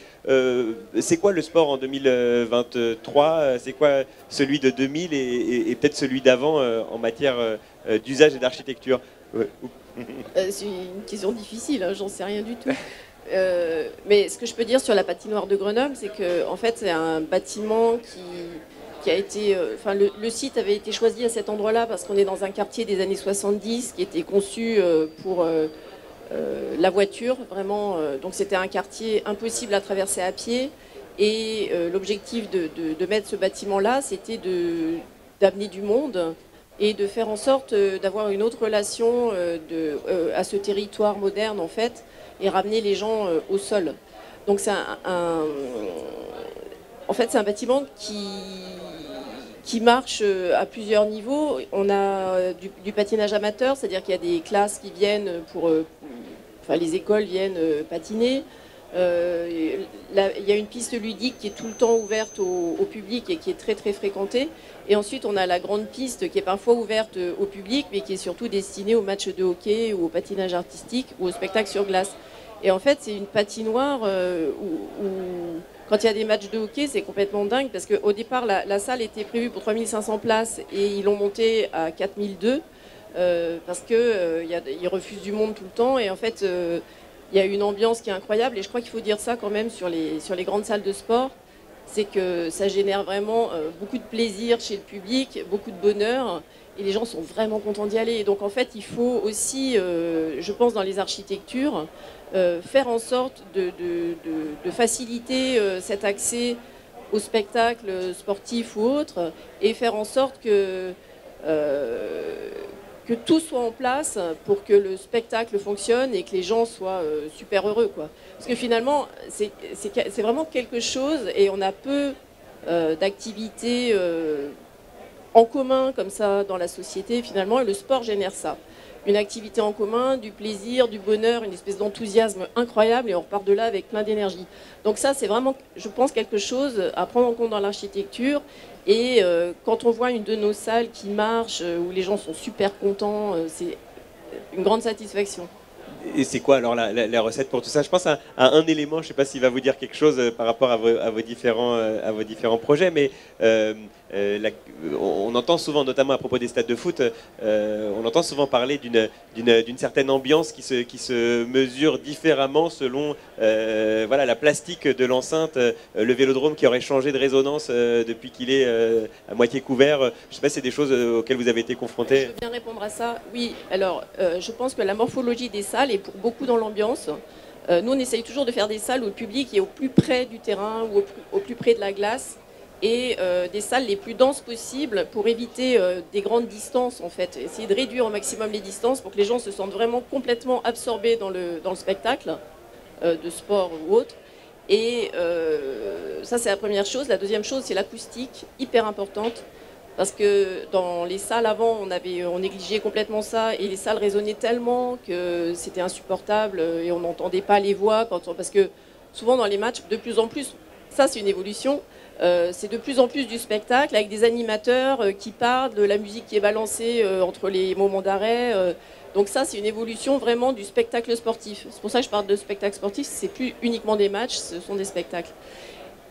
c'est quoi le sport en 2023? C'est quoi celui de 2000 et peut-être celui d'avant en matière d'usage et d'architecture? C'est une question difficile, hein, j'en sais rien du tout. Mais ce que je peux dire sur la patinoire de Grenoble, c'est que en fait, c'est un bâtiment qui a été... Enfin, le site avait été choisi à cet endroit-là parce qu'on est dans un quartier des années 70 qui était conçu pour la voiture, vraiment. Donc c'était un quartier impossible à traverser à pied. Et l'objectif de mettre ce bâtiment-là, c'était d'amener du monde et de faire en sorte d'avoir une autre relation à ce territoire moderne, en fait, et ramener les gens au sol. Donc c'est en fait, c'est un bâtiment qui marche à plusieurs niveaux. On a du patinage amateur, c'est-à-dire qu'il y a des classes qui viennent enfin, les écoles viennent patiner. Il y a une piste ludique qui est tout le temps ouverte au public et qui est très très fréquentée. Et ensuite, on a la grande piste qui est parfois ouverte au public, mais qui est surtout destinée aux matchs de hockey ou au patinage artistique ou au spectacle sur glace. Et en fait, c'est une patinoire où Quand il y a des matchs de hockey, c'est complètement dingue parce qu'au départ, la salle était prévue pour 3500 places et ils l'ont montée à 4002 parce qu'ils refusent du monde tout le temps. Et en fait, il y a une ambiance qui est incroyable. Et je crois qu'il faut dire ça quand même sur les grandes salles de sport. C'est que ça génère vraiment beaucoup de plaisir chez le public, beaucoup de bonheur. Et les gens sont vraiment contents d'y aller. Et donc en fait, il faut aussi, je pense, dans les architectures, faire en sorte de faciliter cet accès au spectacle sportif ou autre, et faire en sorte que tout soit en place pour que le spectacle fonctionne et que les gens soient super heureux, quoi. Parce que finalement, c'est vraiment quelque chose, et on a peu d'activités en commun comme ça dans la société, finalement, et le sport génère ça. Une activité en commun, du plaisir, du bonheur, une espèce d'enthousiasme incroyable, et on repart de là avec plein d'énergie. Donc ça, c'est vraiment, je pense, quelque chose à prendre en compte dans l'architecture. Et quand on voit une de nos salles qui marche, où les gens sont super contents, c'est une grande satisfaction. Et c'est quoi alors la recette pour tout ça? Je pense à un élément, je ne sais pas s'il va vous dire quelque chose par rapport à vos différents projets, mais on entend souvent, notamment à propos des stades de foot, on entend souvent parler d'une certaine ambiance qui se mesure différemment selon voilà, la plastique de l'enceinte, le vélodrome qui aurait changé de résonance depuis qu'il est à moitié couvert. Je ne sais pas si c'est des choses auxquelles vous avez été confrontés. Je veux bien répondre à ça. Oui, alors je pense que la morphologie des salles est pour beaucoup dans l'ambiance. Nous, on essaye toujours de faire des salles où le public est au plus près du terrain ou au plus près de la glace, et des salles les plus denses possibles pour éviter des grandes distances, en fait. Essayer de réduire au maximum les distances pour que les gens se sentent vraiment complètement absorbés dans le spectacle de sport ou autre. Et ça, c'est la première chose. La deuxième chose, c'est l'acoustique, hyper importante. Parce que dans les salles avant, on négligeait complètement ça, et les salles résonnaient tellement que c'était insupportable et on n'entendait pas les voix. Parce que souvent dans les matchs, de plus en plus, ça c'est une évolution, c'est de plus en plus du spectacle avec des animateurs qui parlent, de la musique qui est balancée entre les moments d'arrêt. Donc ça, c'est une évolution vraiment du spectacle sportif. C'est pour ça que je parle de spectacle sportif, c'est plus uniquement des matchs, ce sont des spectacles.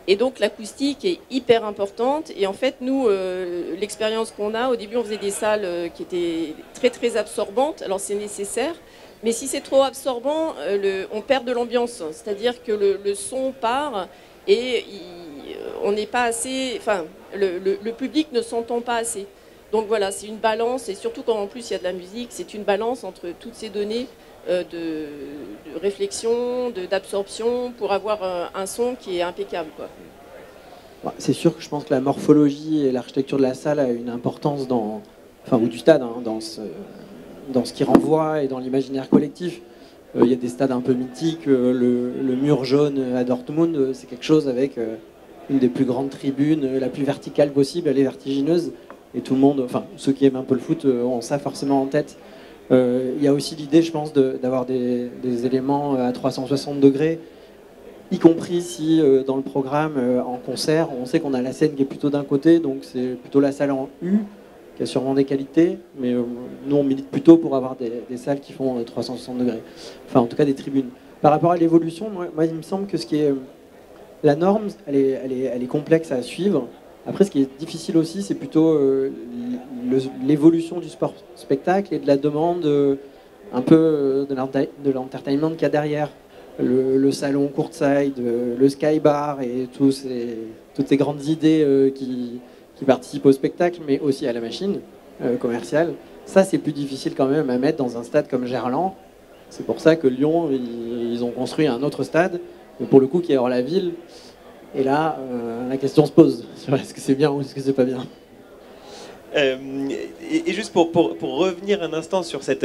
Et donc l'acoustique est hyper importante. Et en fait, nous, l'expérience qu'on a, au début, on faisait des salles qui étaient très très absorbantes. Alors c'est nécessaire, mais si c'est trop absorbant, on perd de l'ambiance. C'est-à-dire que le son part et on n'est pas assez. Enfin, le public ne s'entend pas assez. Donc voilà, c'est une balance, et surtout quand en plus il y a de la musique, c'est une balance entre toutes ces données de réflexion, d'absorption, pour avoir un son qui est impeccable, quoi. C'est sûr que je pense que la morphologie et l'architecture de la salle a une importance ou du stade, hein, dans ce qui renvoie et dans l'imaginaire collectif. Il y a des stades un peu mythiques, le mur jaune à Dortmund, c'est quelque chose avec une des plus grandes tribunes, la plus verticale possible, elle est vertigineuse, et tout le monde, enfin ceux qui aiment un peu le foot ont ça forcément en tête. Il y a aussi l'idée, je pense, d'avoir des éléments à 360 degrés, y compris si dans le programme, en concert, on sait qu'on a la scène qui est plutôt d'un côté, donc c'est plutôt la salle en U, qui a sûrement des qualités, mais nous on milite plutôt pour avoir des salles qui font 360 degrés, enfin en tout cas des tribunes. Par rapport à l'évolution, moi il me semble que ce qui est la norme, elle est complexe à suivre. Après, ce qui est difficile aussi, c'est plutôt l'évolution du sport-spectacle et de la demande un peu de l'entertainment qu'il y a derrière. Le salon courtside, le skybar et toutes ces grandes idées qui participent au spectacle, mais aussi à la machine commerciale. Ça, c'est plus difficile quand même à mettre dans un stade comme Gerland. C'est pour ça que Lyon, ils ont construit un autre stade, mais pour le coup, qui est hors la ville. Et là, la question se pose sur est-ce que c'est bien ou est-ce que c'est pas bien. Et juste pour revenir un instant sur cette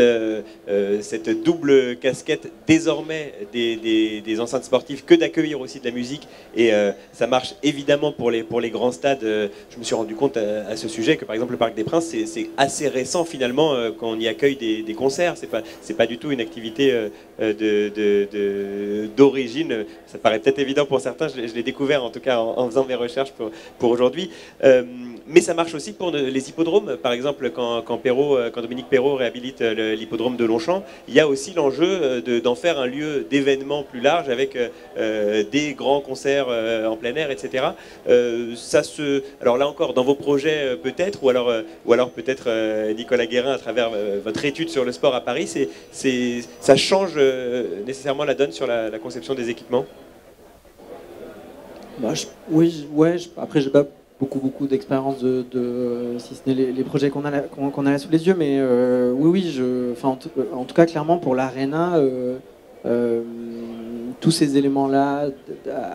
double casquette désormais des enceintes sportives, que d'accueillir aussi de la musique, et ça marche évidemment pour les grands stades. Je me suis rendu compte à ce sujet que par exemple le Parc des Princes, c'est assez récent finalement quand on y accueille des concerts. C'est pas du tout une activité d'origine. Ça paraît peut-être évident pour certains, je l'ai découvert en tout cas en faisant mes recherches pour aujourd'hui. Mais ça marche aussi pour les l'hippodrome. Par exemple, quand Dominique Perrault réhabilite l'hippodrome de Longchamp, il y a aussi l'enjeu d'en faire un lieu d'événement plus large avec des grands concerts en plein air, etc. Alors là encore, dans vos projets peut-être, ou alors peut-être Nicolas Guérin, à travers votre étude sur le sport à Paris, ça change nécessairement la donne sur la conception des équipements? Oui, après j'ai pas beaucoup d'expérience si ce n'est les projets qu'on a là sous les yeux, mais oui, en tout cas clairement pour l'Arena, tous ces éléments-là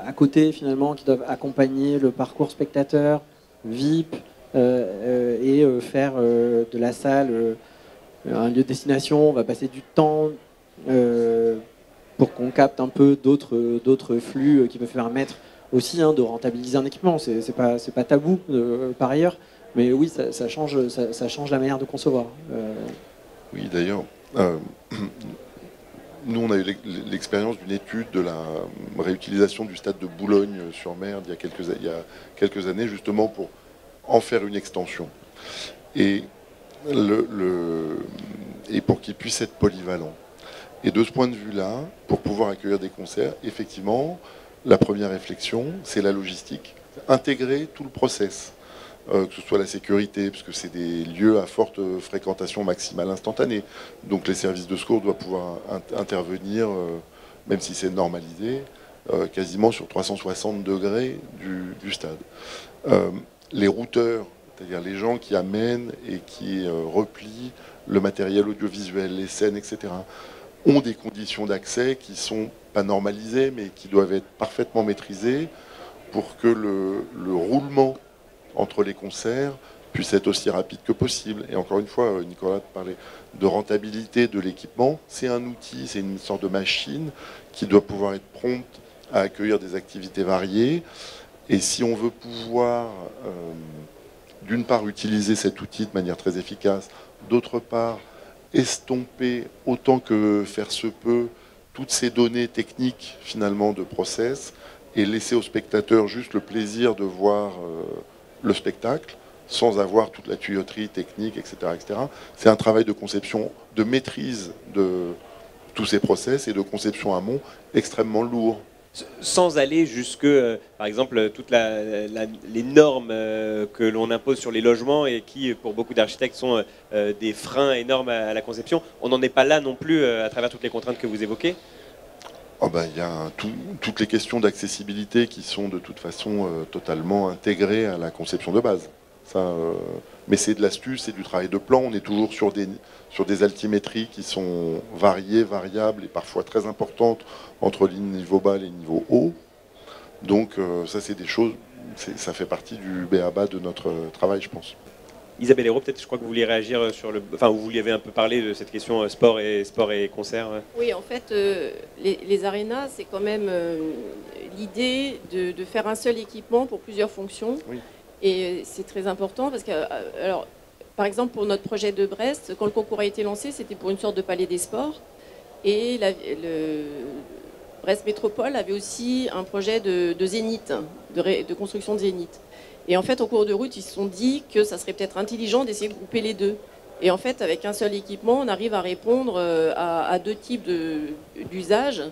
à côté finalement qui doivent accompagner le parcours spectateur, VIP, et faire de la salle un lieu de destination. On va passer du temps pour qu'on capte un peu d'autres flux qui peuvent permettre aussi de rentabiliser un équipement. C'est pas tabou par ailleurs, mais oui, ça change la manière de concevoir. Oui, d'ailleurs, nous on a eu l'expérience d'une étude de la réutilisation du stade de Boulogne-sur-Mer il y a quelques années, justement pour en faire une extension. Et pour qu'il puisse être polyvalent. Et de ce point de vue-là, pour pouvoir accueillir des concerts, effectivement, la première réflexion, c'est la logistique. Intégrer tout le process, que ce soit la sécurité, puisque c'est des lieux à forte fréquentation maximale instantanée. Donc les services de secours doivent pouvoir intervenir, même si c'est normalisé, quasiment sur 360 degrés du stade. Les routeurs, c'est-à-dire les gens qui amènent et qui replient le matériel audiovisuel, les scènes, etc., ont des conditions d'accès qui sont pas normalisées, mais qui doivent être parfaitement maîtrisées pour que le roulement entre les concerts puisse être aussi rapide que possible. Et encore une fois, Nicolas parlait de rentabilité de l'équipement. C'est un outil, c'est une sorte de machine qui doit pouvoir être prompte à accueillir des activités variées. Et si on veut pouvoir, d'une part, utiliser cet outil de manière très efficace, d'autre part, estomper autant que faire se peut toutes ces données techniques finalement de process et laisser aux spectateurs juste le plaisir de voir le spectacle sans avoir toute la tuyauterie technique, etc., etc. C'est un travail de conception, de maîtrise de tous ces process et de conception amont extrêmement lourd. Sans aller jusque, par exemple, toutes les normes que l'on impose sur les logements et qui, pour beaucoup d'architectes, sont des freins énormes à la conception. On n'en est pas là non plus à travers toutes les contraintes que vous évoquez. Il y a toutes les questions d'accessibilité qui sont de toute façon totalement intégrées à la conception de base. Mais c'est de l'astuce, c'est du travail de plan. On est toujours sur des altimétries qui sont variées, variables et parfois très importantes entre les niveaux bas et les niveaux hauts. Donc ça, c'est des choses, ça fait partie du b.a.-ba de notre travail, je pense. Isabelle Hérault, peut-être, je crois que vous vouliez réagir sur vous lui avez un peu parlé de cette question sport et concert. Oui, en fait, les arénas, c'est quand même l'idée de faire un seul équipement pour plusieurs fonctions. Oui. Et c'est très important parce que, alors, par exemple, pour notre projet de Brest, quand le concours a été lancé, c'était pour une sorte de palais des sports. Et Brest Métropole avait aussi un projet de zénith, de construction de zénith. Et en fait, en cours de route, ils se sont dit que ça serait peut-être intelligent d'essayer de grouper les deux. Et en fait, avec un seul équipement, on arrive à répondre à deux types d'usages.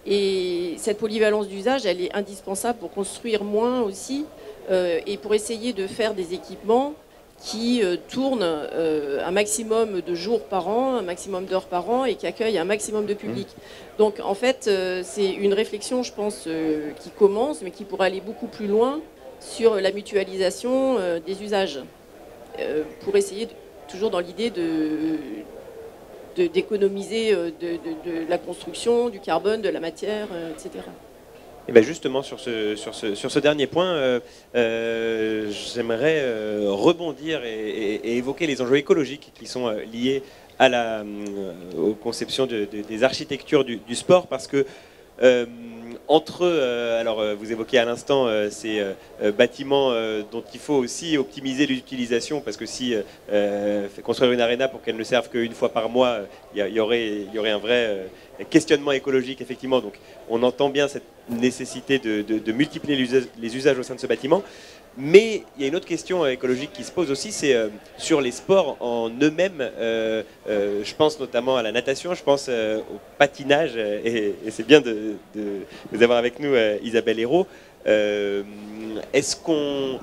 Et cette polyvalence d'usage, elle est indispensable pour construire moins aussi et pour essayer de faire des équipements qui tournent un maximum de jours par an, un maximum d'heures par an et qui accueillent un maximum de public. Donc en fait, c'est une réflexion, je pense, qui commence, mais qui pourrait aller beaucoup plus loin sur la mutualisation des usages, pour essayer, toujours dans l'idée d'économiser de la construction, du carbone, de la matière, etc. Et bien justement, sur ce dernier point, j'aimerais rebondir et évoquer les enjeux écologiques qui sont liés aux conceptions des architectures du sport, parce que alors vous évoquiez à l'instant ces bâtiments dont il faut aussi optimiser l'utilisation, parce que si construire une aréna pour qu'elle ne serve qu'une fois par mois, il y aurait un vrai questionnement écologique, effectivement. Donc on entend bien cette nécessité de multiplier les usages au sein de ce bâtiment. Mais il y a une autre question écologique qui se pose aussi, c'est sur les sports en eux-mêmes. Je pense notamment à la natation, je pense au patinage, et c'est bien de vous avoir avec nous, Isabelle Hérault. Est-ce qu'on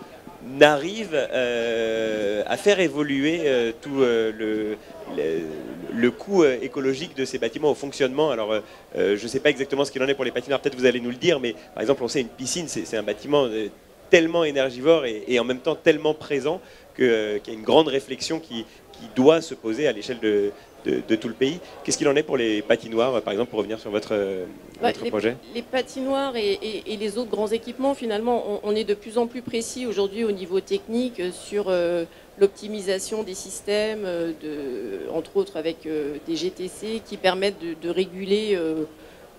arrive à faire évoluer tout le coût écologique de ces bâtiments au fonctionnement? Alors, je ne sais pas exactement ce qu'il en est pour les patinoires, peut-être vous allez nous le dire, mais par exemple, on sait une piscine, c'est un bâtiment tellement énergivore et en même temps tellement présent qu'il y a une grande réflexion qui doit se poser à l'échelle de tout le pays. Qu'est-ce qu'il en est pour les patinoires, par exemple, pour revenir sur votre projet? Les patinoires et les autres grands équipements, finalement, on est de plus en plus précis aujourd'hui au niveau technique sur l'optimisation des systèmes, entre autres avec des GTC qui permettent de réguler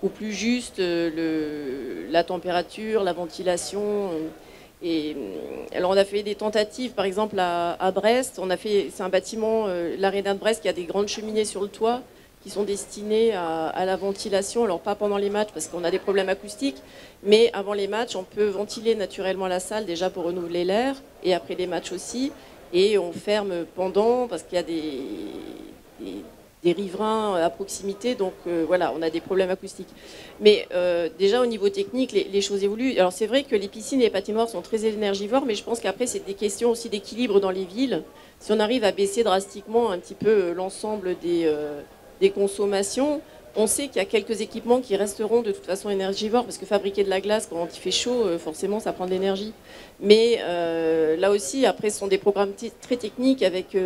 au plus juste la température, la ventilation. Et alors on a fait des tentatives, par exemple à Brest, c'est un bâtiment, l'Arena de Brest, qui a des grandes cheminées sur le toit qui sont destinées à la ventilation. Alors pas pendant les matchs parce qu'on a des problèmes acoustiques, mais avant les matchs, on peut ventiler naturellement la salle déjà pour renouveler l'air, et après les matchs aussi. Et on ferme pendant parce qu'il y a des riverains à proximité, donc voilà, on a des problèmes acoustiques. Mais déjà au niveau technique, les choses évoluent. Alors c'est vrai que les piscines et les patinoires sont très énergivores, mais je pense qu'après c'est des questions aussi d'équilibre dans les villes. Si on arrive à baisser drastiquement un petit peu l'ensemble des consommations, on sait qu'il y a quelques équipements qui resteront de toute façon énergivores, parce que fabriquer de la glace quand il fait chaud, forcément ça prend de l'énergie. Mais là aussi, après, ce sont des programmes très techniques avec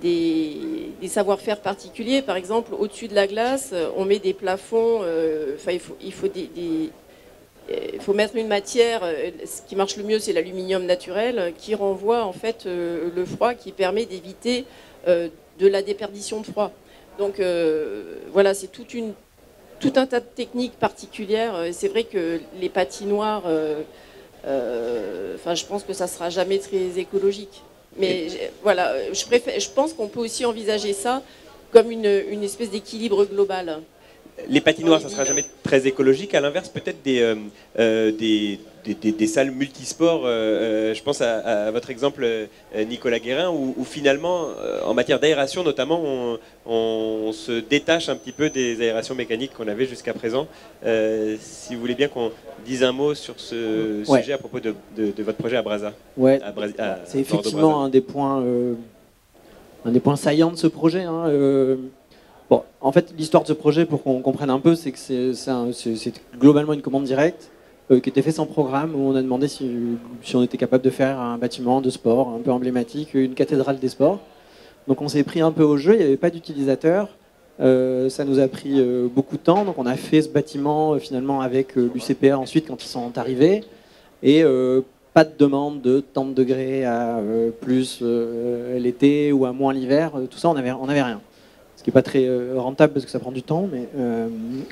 des savoir-faire particuliers. Par exemple, au-dessus de la glace, on met des plafonds. Il faut mettre une matière. Ce qui marche le mieux, c'est l'aluminium naturel, qui renvoie en fait le froid, qui permet d'éviter de la déperdition de froid. Donc voilà, c'est tout un tas de techniques particulières. C'est vrai que les patinoires, je pense que ça sera jamais très écologique. Mais voilà, je pense qu'on peut aussi envisager ça comme une espèce d'équilibre global. Les patinoires, ça ne sera jamais très écologique. À l'inverse, peut-être des salles multisports. Je pense à votre exemple, Nicolas Guérin, où finalement, en matière d'aération notamment, on se détache un petit peu des aérations mécaniques qu'on avait jusqu'à présent. Si vous voulez bien qu'on dise un mot sur ce sujet à propos de votre projet à Brazza. Ouais, c'est effectivement un des points saillants de ce projet. Bon, en fait, l'histoire de ce projet, pour qu'on comprenne un peu, c'est que c'est globalement une commande directe qui était faite sans programme, où on a demandé si on était capable de faire un bâtiment de sport un peu emblématique, une cathédrale des sports. Donc on s'est pris un peu au jeu, il n'y avait pas d'utilisateurs, ça nous a pris beaucoup de temps, donc on a fait ce bâtiment finalement avec l'UCPA ensuite quand ils sont arrivés, et pas de demande de tant de degrés à plus l'été ou à moins l'hiver, tout ça on avait rien. Ce qui n'est pas très rentable parce que ça prend du temps, mais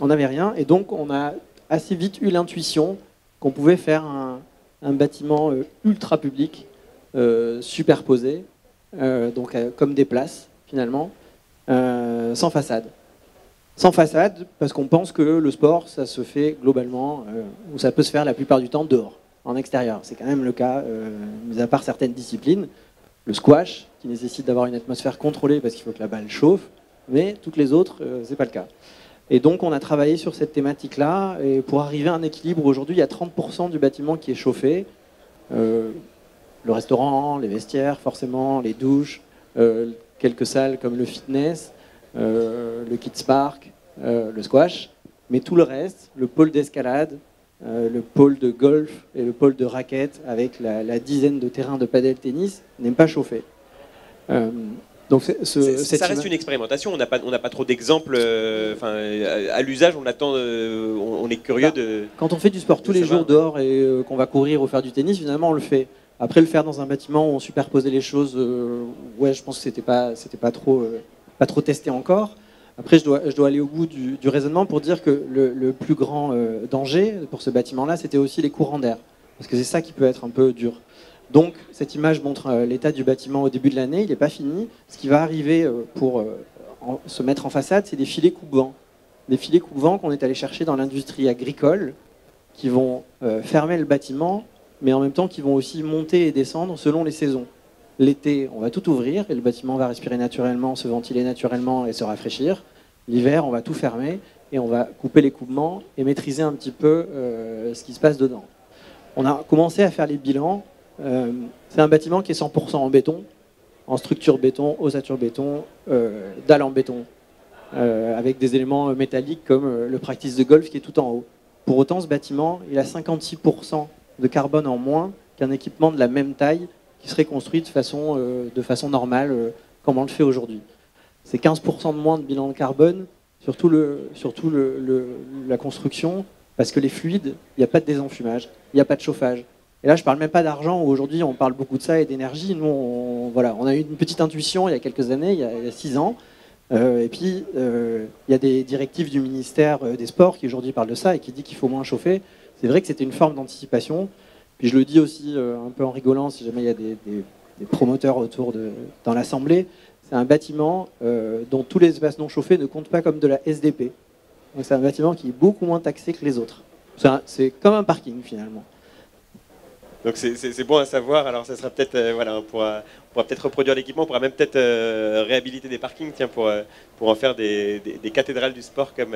on n'avait rien. Et donc, on a assez vite eu l'intuition qu'on pouvait faire un bâtiment ultra public, superposé, donc comme des places, finalement, sans façade. Sans façade, parce qu'on pense que le sport, ça se fait globalement, ou ça peut se faire la plupart du temps dehors, en extérieur. C'est quand même le cas, mis à part certaines disciplines. Le squash, qui nécessite d'avoir une atmosphère contrôlée parce qu'il faut que la balle chauffe, mais toutes les autres, c'est pas le cas. Et donc on a travaillé sur cette thématique-là, et pour arriver à un équilibre, aujourd'hui il y a 30% du bâtiment qui est chauffé, le restaurant, les vestiaires forcément, les douches, quelques salles comme le fitness, le kids park, le squash, mais tout le reste, le pôle d'escalade, le pôle de golf et le pôle de raquettes avec la dizaine de terrains de padel tennis n'est pas chauffé. Donc ça reste une expérimentation, on n'a pas trop d'exemples. À l'usage, on attend, on est curieux de. Quand on fait du sport tous les jours dehors et qu'on va courir ou faire du tennis, finalement on le fait. Après, le faire dans un bâtiment où on superposait les choses, je pense que c'était pas trop testé encore. Après, je dois aller au bout du raisonnement pour dire que le plus grand danger pour ce bâtiment-là, c'était aussi les courants d'air, parce que c'est ça qui peut être un peu dur. Donc, cette image montre l'état du bâtiment au début de l'année, il n'est pas fini. Ce qui va arriver pour se mettre en façade, c'est des filets coupe-vent. Des filets coupe-vent qu'on est allé chercher dans l'industrie agricole, qui vont fermer le bâtiment mais en même temps qui vont aussi monter et descendre selon les saisons. L'été, on va tout ouvrir et le bâtiment va respirer naturellement, se ventiler naturellement et se rafraîchir. L'hiver, on va tout fermer et on va couper l'écoulement et maîtriser un petit peu ce qui se passe dedans. On a commencé à faire les bilans. C'est un bâtiment qui est 100% en béton, en structure béton, ossature béton, dalle en béton, avec des éléments métalliques comme le practice de golf qui est tout en haut. Pour autant, ce bâtiment, il a 56% de carbone en moins qu'un équipement de la même taille qui serait construit de façon normale, comme on le fait aujourd'hui. C'est 15% de moins de bilan de carbone, surtout la construction, parce que les fluides, il n'y a pas de désenfumage, il n'y a pas de chauffage. Et là, je ne parle même pas d'argent, où aujourd'hui on parle beaucoup de ça et d'énergie. Nous, on a eu une petite intuition il y a quelques années, il y a 6 ans. Et puis, il y a des directives du ministère des Sports qui aujourd'hui parlent de ça et qui dit qu'il faut moins chauffer. C'est vrai que c'était une forme d'anticipation. Puis je le dis aussi un peu en rigolant, si jamais il y a des promoteurs autour dans l'Assemblée, c'est un bâtiment dont tous les espaces non chauffés ne comptent pas comme de la SDP. Donc c'est un bâtiment qui est beaucoup moins taxé que les autres. C'est comme un parking finalement. Donc c'est bon à savoir. Alors ça sera peut-être on pourra peut-être reproduire l'équipement, on pourra même peut-être réhabiliter des parkings, tiens, pour en faire des cathédrales du sport comme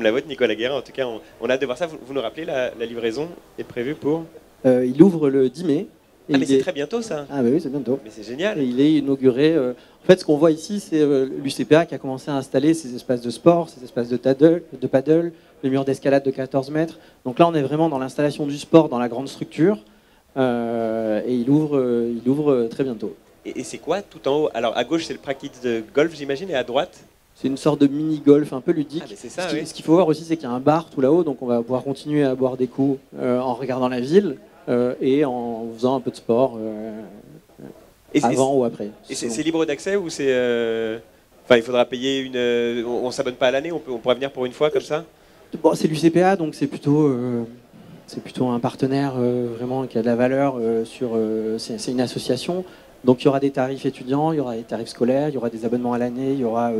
la vôtre, Nicolas Guérin. En tout cas, on a hâte de voir ça. Vous nous rappelez, la livraison est prévue pour il ouvre le 10 mai. Ah mais c'est très bientôt ça. Ah bah oui, c'est bientôt. Mais c'est génial. Et il est inauguré. En fait, ce qu'on voit ici, c'est l'UCPA qui a commencé à installer ses espaces de sport, ses espaces de paddle, le mur d'escalade de 14 mètres. Donc là, on est vraiment dans l'installation du sport dans la grande structure. Et il ouvre très bientôt. Et c'est quoi tout en haut? Alors à gauche, c'est le practice de golf, j'imagine, et à droite? C'est une sorte de mini-golf un peu ludique. Ah, mais c'est ça, Ce qu'il faut voir aussi, c'est qu'il y a un bar tout là-haut, donc on va pouvoir continuer à boire des coups en regardant la ville et en faisant un peu de sport avant ou après. Et c'est libre d'accès ou c'est... Enfin, il faudra payer une... on ne s'abonne pas à l'année, on pourra venir pour une fois comme ça? Bon, c'est l'UCPA, donc c'est plutôt un partenaire vraiment qui a de la valeur. C'est une association. Donc il y aura des tarifs étudiants, il y aura des tarifs scolaires, il y aura des abonnements à l'année, il y aura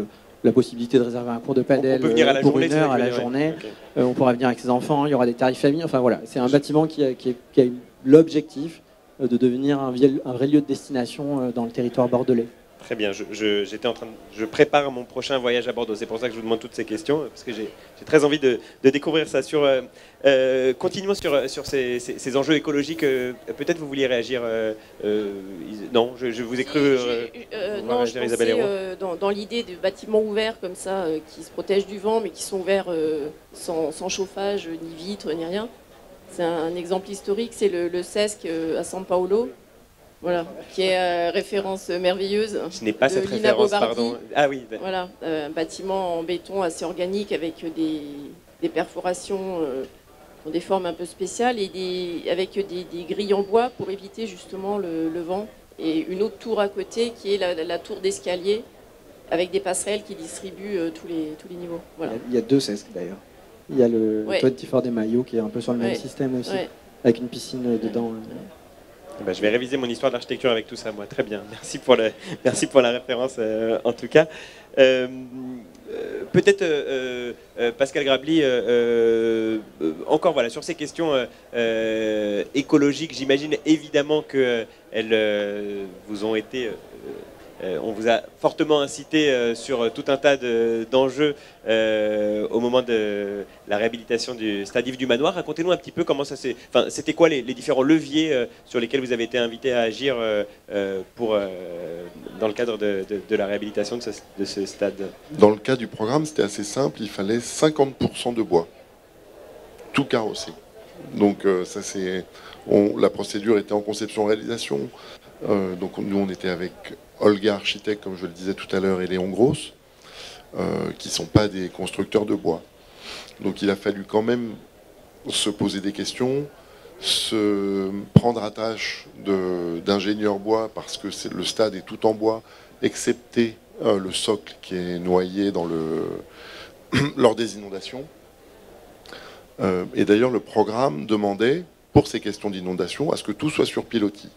la possibilité de réserver un cours de padel pour une heure à la journée. Okay. On pourra venir avec ses enfants, il y aura des tarifs famille. Enfin voilà, c'est un bâtiment qui a l'objectif de devenir un vrai lieu de destination dans le territoire bordelais. Très bien, je prépare mon prochain voyage à Bordeaux, c'est pour ça que je vous demande toutes ces questions, parce que j'ai très envie de découvrir ça. Continuons sur ces enjeux écologiques, peut-être vous vouliez réagir, non, je vous ai cru non, je pensais dans l'idée de bâtiments ouverts comme ça, qui se protègent du vent, mais qui sont ouverts sans chauffage, ni vitres, ni rien. C'est un exemple historique, c'est le CESC à San Paolo. Voilà, qui est référence merveilleuse. Je n'ai pas cette référence, pardon. Ah oui. Voilà, un bâtiment en béton assez organique avec des perforations qui ont des formes un peu spéciales et avec des grilles en bois pour éviter justement le vent. Et une autre tour à côté qui est la tour d'escalier avec des passerelles qui distribuent tous les niveaux. Voilà. Il y a 2 CESC d'ailleurs. Il y a le 24 des Maillots qui est un peu sur le même système aussi, avec une piscine dedans. Ben, je vais réviser mon histoire d'architecture avec tout ça, moi. Très bien. Merci pour la référence, en tout cas. Peut-être, Pascal Grabli, encore voilà, sur ces questions écologiques, j'imagine évidemment qu'elles vous ont été... on vous a fortement incité sur tout un tas d'enjeux au moment de la réhabilitation du stade Yves du Manoir. Racontez-nous un petit peu comment ça s'est... Enfin, c'était quoi les différents leviers sur lesquels vous avez été invité à agir dans le cadre de la réhabilitation de ce stade? Dans le cas du programme, c'était assez simple. Il fallait 50% de bois, tout carrossé. Donc ça c'est... la procédure était en conception-réalisation. Donc nous on était avec Olga Architecte, comme je le disais tout à l'heure, et Léon Gross, qui ne sont pas des constructeurs de bois. Donc il a fallu quand même se poser des questions, se prendre à tâche d'ingénieur bois, parce que le stade est tout en bois, excepté le socle qui est noyé lors des inondations. Et d'ailleurs le programme demandait, pour ces questions d'inondation, à ce que tout soit sur pilotis.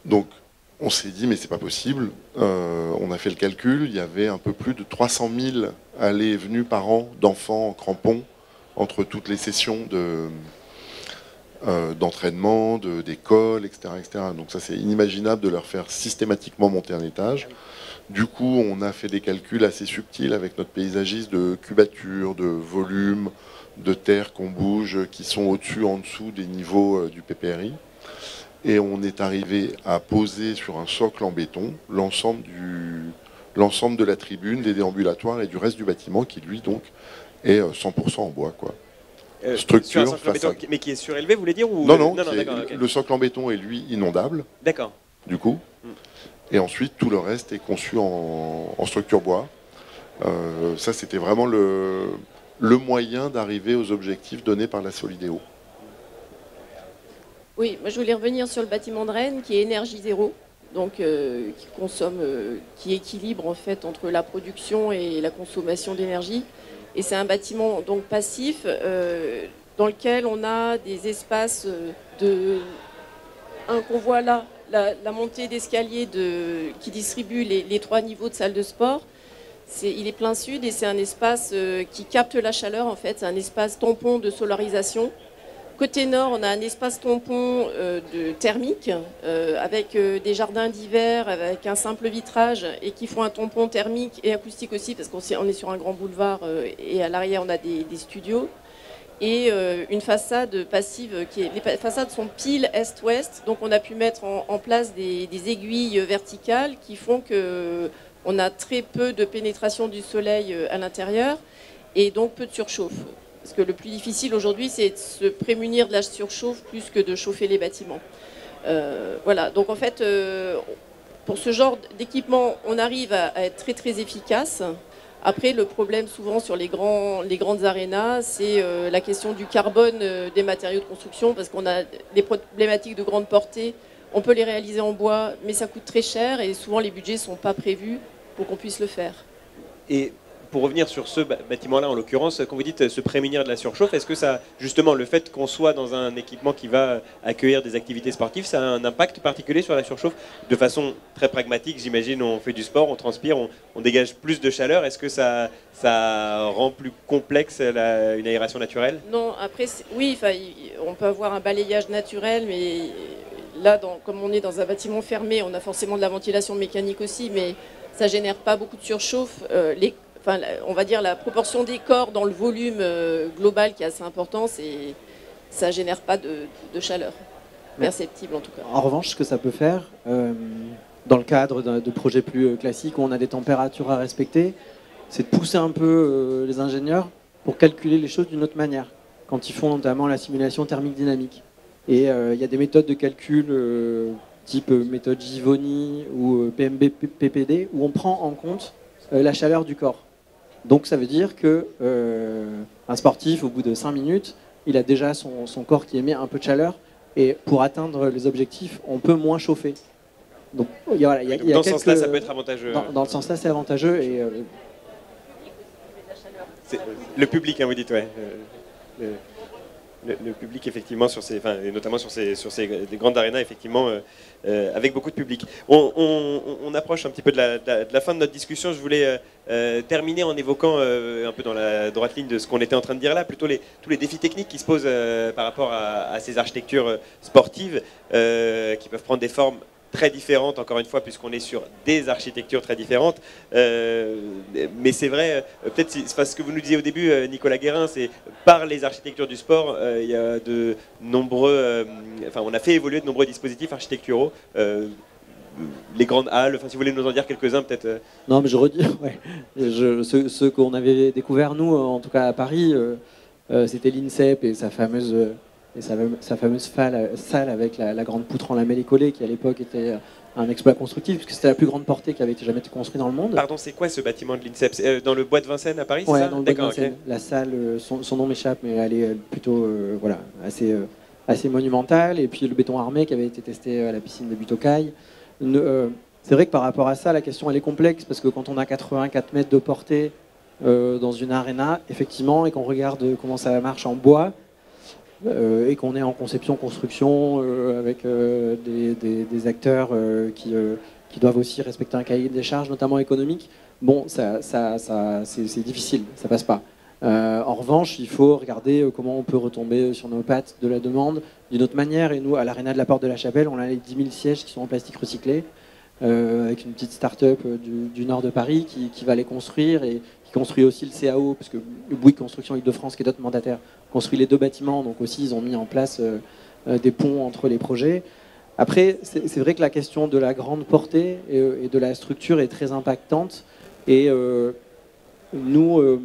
Donc on s'est dit mais c'est pas possible, on a fait le calcul, il y avait un peu plus de 300 000 allées et venues par an d'enfants en crampons entre toutes les sessions d'entraînement, d'école, etc., etc. Donc ça, c'est inimaginable de leur faire systématiquement monter un étage. Du coup, on a fait des calculs assez subtils avec notre paysagiste de cubature, de volume, de terre qu'on bouge, qui sont au-dessus, en dessous des niveaux du PPRI. Et on est arrivé à poser sur un socle en béton l'ensemble de la tribune, des déambulatoires et du reste du bâtiment qui, lui, donc, est 100% en bois, quoi. Structure, sur un socle en béton, façade. mais qui est surélevé, vous voulez dire ou... Non, d'accord, ok. le socle en béton est, lui, inondable, D'accord. du coup. Et ensuite, tout le reste est conçu en structure bois. Ça, c'était vraiment le moyen d'arriver aux objectifs donnés par la Solidéo. Oui, moi je voulais revenir sur le bâtiment de Rennes qui est énergie zéro, donc qui consomme, qui équilibre en fait entre la production et la consommation d'énergie. Et c'est un bâtiment donc passif dans lequel on a des espaces qu'on voit là, la montée d'escalier qui distribue les 3 niveaux de salle de sport. Il est plein sud et c'est un espace qui capte la chaleur en fait, c'est un espace tampon de solarisation. Côté nord, on a un espace tampon thermique avec des jardins d'hiver, avec un simple vitrage et qui font un tampon thermique et acoustique aussi parce qu'on est sur un grand boulevard et à l'arrière on a des studios. Et une façade passive, les façades sont pile est-ouest, donc on a pu mettre en place des aiguilles verticales qui font qu'on a très peu de pénétration du soleil à l'intérieur et donc peu de surchauffe. Parce que le plus difficile aujourd'hui, c'est de se prémunir de la surchauffe plus que de chauffer les bâtiments. Voilà, donc en fait, pour ce genre d'équipement, on arrive à être très très efficace. Après, le problème souvent sur les grandes arénas, c'est la question du carbone des matériaux de construction, parce qu'on a des problématiques de grande portée. On peut les réaliser en bois, mais ça coûte très cher et souvent les budgets ne sont pas prévus pour qu'on puisse le faire. Et pour revenir sur ce bâtiment-là, en l'occurrence, quand vous dites se prémunir de la surchauffe, est-ce que ça, justement, le fait qu'on soit dans un équipement qui va accueillir des activités sportives, ça a un impact particulier sur la surchauffe? De façon très pragmatique, j'imagine, on fait du sport, on transpire, on dégage plus de chaleur. Est-ce que ça rend plus complexe une aération naturelle? Non, après, oui, on peut avoir un balayage naturel, mais là, comme on est dans un bâtiment fermé, on a forcément de la ventilation mécanique aussi, mais ça génère pas beaucoup de surchauffe. On va dire la proportion des corps dans le volume global qui est assez important, ça ne génère pas de chaleur perceptible en tout cas. En revanche, ce que ça peut faire, dans le cadre de projets plus classiques où on a des températures à respecter, c'est de pousser un peu les ingénieurs pour calculer les choses d'une autre manière, quand ils font notamment la simulation thermique dynamique. Et il y a des méthodes de calcul type méthode Givoni ou PMB-PPD où on prend en compte la chaleur du corps. Donc ça veut dire que un sportif, au bout de 5 minutes, il a déjà son corps qui émet un peu de chaleur et pour atteindre les objectifs, on peut moins chauffer. Donc voilà, dans ce sens-là, ça peut être avantageux. Dans ce sens-là, c'est avantageux. Et, le public, hein, vous dites, ouais. Le public, effectivement, et notamment sur ces des grandes arénas, effectivement, avec beaucoup de public. On approche un petit peu de la fin de notre discussion. Je voulais terminer en évoquant, un peu dans la droite ligne de ce qu'on était en train de dire là, plutôt tous les défis techniques qui se posent par rapport à ces architectures sportives qui peuvent prendre des formes très différentes, encore une fois, puisqu'on est sur des architectures très différentes. Mais c'est vrai, peut-être ce que vous nous disiez au début, Nicolas Guérin, c'est par les architectures du sport, il y a de nombreux... on a fait évoluer de nombreux dispositifs architecturaux. Les grandes halles, si vous voulez nous en dire quelques-uns, peut-être. Non, mais je redis, ouais. Ceux qu'on avait découverts, nous, en tout cas à Paris, c'était l'INSEP et sa fameuse salle avec la grande poutre en lamellé collé qui à l'époque était un exploit constructif puisque c'était la plus grande portée qui avait jamais été construite dans le monde. Pardon, c'est quoi ce bâtiment de l'INSEP? Dans le bois de Vincennes à Paris, ouais, c'est ça? Dans le bois de Vincennes. Okay. La salle, son nom m'échappe, mais elle est plutôt assez monumentale. Et puis le béton armé qui avait été testé à la piscine de Butokai. C'est vrai que par rapport à ça, la question elle est complexe parce que quand on a 84 mètres de portée dans une arena, effectivement, et qu'on regarde comment ça marche en bois, et qu'on est en conception-construction avec des acteurs qui doivent aussi respecter un cahier des charges, notamment économique, bon, c'est difficile, ça passe pas. En revanche, il faut regarder comment on peut retomber sur nos pattes de la demande d'une autre manière. Et nous, à l'Arena de la Porte de la Chapelle, on a les 10 000 sièges qui sont en plastique recyclé, avec une petite start-up du nord de Paris qui va les construire et qui construit aussi le CAO, parce que Bouygues Construction Île-de-France, qui est notre mandataire, construit les 2 bâtiments. Donc aussi, ils ont mis en place des ponts entre les projets. Après, c'est vrai que la question de la grande portée et de la structure est très impactante. Et nous,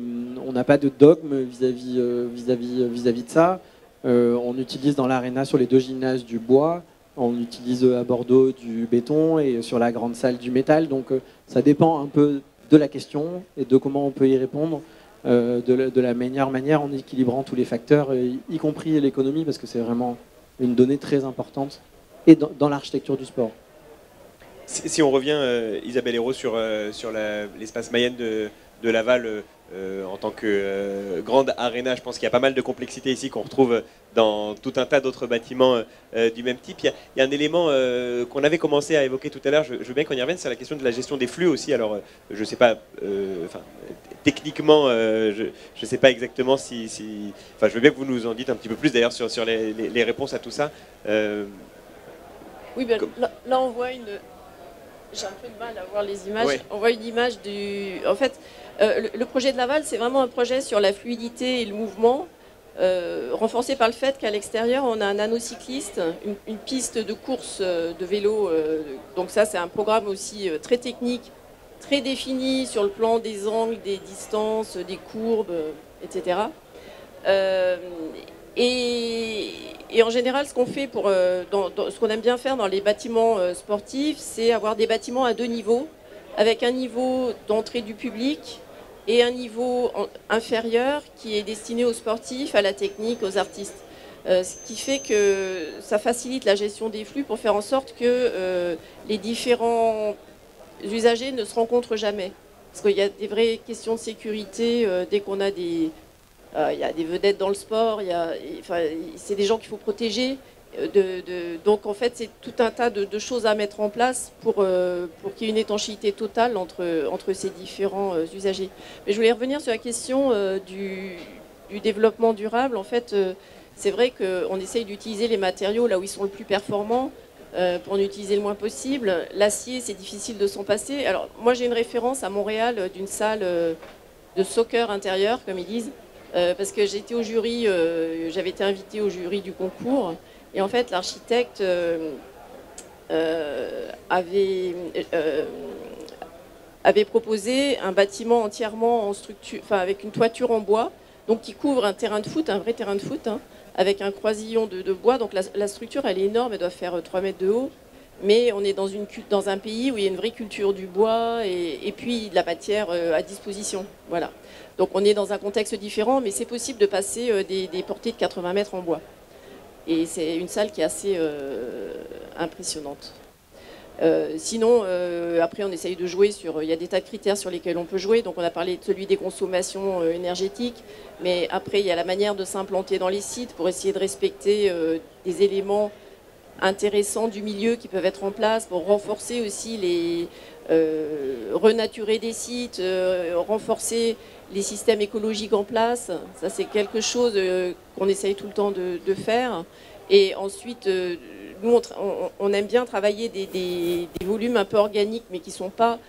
on n'a pas de dogme vis-à-vis de ça. On utilise dans l'Arena sur les 2 gymnases du bois, on utilise à Bordeaux du béton et sur la grande salle du métal. Donc ça dépend un peu de la question et de comment on peut y répondre de la meilleure manière en équilibrant tous les facteurs, y compris l'économie, parce que c'est vraiment une donnée très importante et dans l'architecture du sport. Si on revient, Isabelle Hérault, sur l'espace Mayenne de Laval en tant que grande aréna, je pense qu'il y a pas mal de complexité ici qu'on retrouve dans tout un tas d'autres bâtiments du même type. Il y a un élément qu'on avait commencé à évoquer tout à l'heure, je veux bien qu'on y revienne, c'est la question de la gestion des flux aussi. Alors, je ne sais pas, techniquement, je ne sais pas exactement si... Enfin, je veux bien que vous nous en dites un petit peu plus d'ailleurs sur les réponses à tout ça. Oui, bien, là on voit une... J'ai un peu de mal à voir les images. Ouais. On voit une image du... En fait, le projet de Laval, c'est vraiment un projet sur la fluidité et le mouvement, renforcé par le fait qu'à l'extérieur, on a un nanocycliste, une piste de course de vélo. Donc ça, c'est un programme aussi très technique, très défini sur le plan des angles, des distances, des courbes, etc. Et en général, ce qu'on fait ce qu'on aime bien faire dans les bâtiments sportifs, c'est avoir des bâtiments à 2 niveaux, avec un niveau d'entrée du public et un niveau inférieur qui est destiné aux sportifs, à la technique, aux artistes. Ce qui fait que ça facilite la gestion des flux pour faire en sorte que les différents usagers ne se rencontrent jamais. Parce qu'il y a des vraies questions de sécurité dès qu'on a des... Il y a des vedettes dans le sport, c'est des gens qu'il faut protéger. Donc en fait, c'est tout un tas de choses à mettre en place pour qu'il y ait une étanchéité totale entre ces différents usagers. Mais je voulais revenir sur la question du développement durable. En fait, c'est vrai qu'on essaye d'utiliser les matériaux là où ils sont le plus performants pour en utiliser le moins possible. L'acier, c'est difficile de s'en passer. Alors moi, j'ai une référence à Montréal d'une salle de soccer intérieur, comme ils disent. Parce que j'étais au jury, j'avais été invitée au jury du concours, et en fait l'architecte avait proposé un bâtiment entièrement en structure, enfin avec une toiture en bois, donc qui couvre un terrain de foot, un vrai terrain de foot, hein, avec un croisillon de bois. Donc la structure, elle est énorme, elle doit faire 3 mètres de haut. Mais on est dans un pays où il y a une vraie culture du bois et puis de la matière à disposition. Voilà. Donc on est dans un contexte différent, mais c'est possible de passer des portées de 80 mètres en bois. Et c'est une salle qui est assez impressionnante. Sinon, après on essaye de jouer sur... Il y a des tas de critères sur lesquels on peut jouer. Donc on a parlé de celui des consommations énergétiques. Mais après, il y a la manière de s'implanter dans les sites pour essayer de respecter des éléments intéressants du milieu qui peuvent être en place pour renforcer aussi renaturer des sites, renforcer les systèmes écologiques en place. Ça, c'est quelque chose qu'on essaye tout le temps de faire. Et ensuite, nous, on aime bien travailler des volumes un peu organiques, mais qui ne sont pas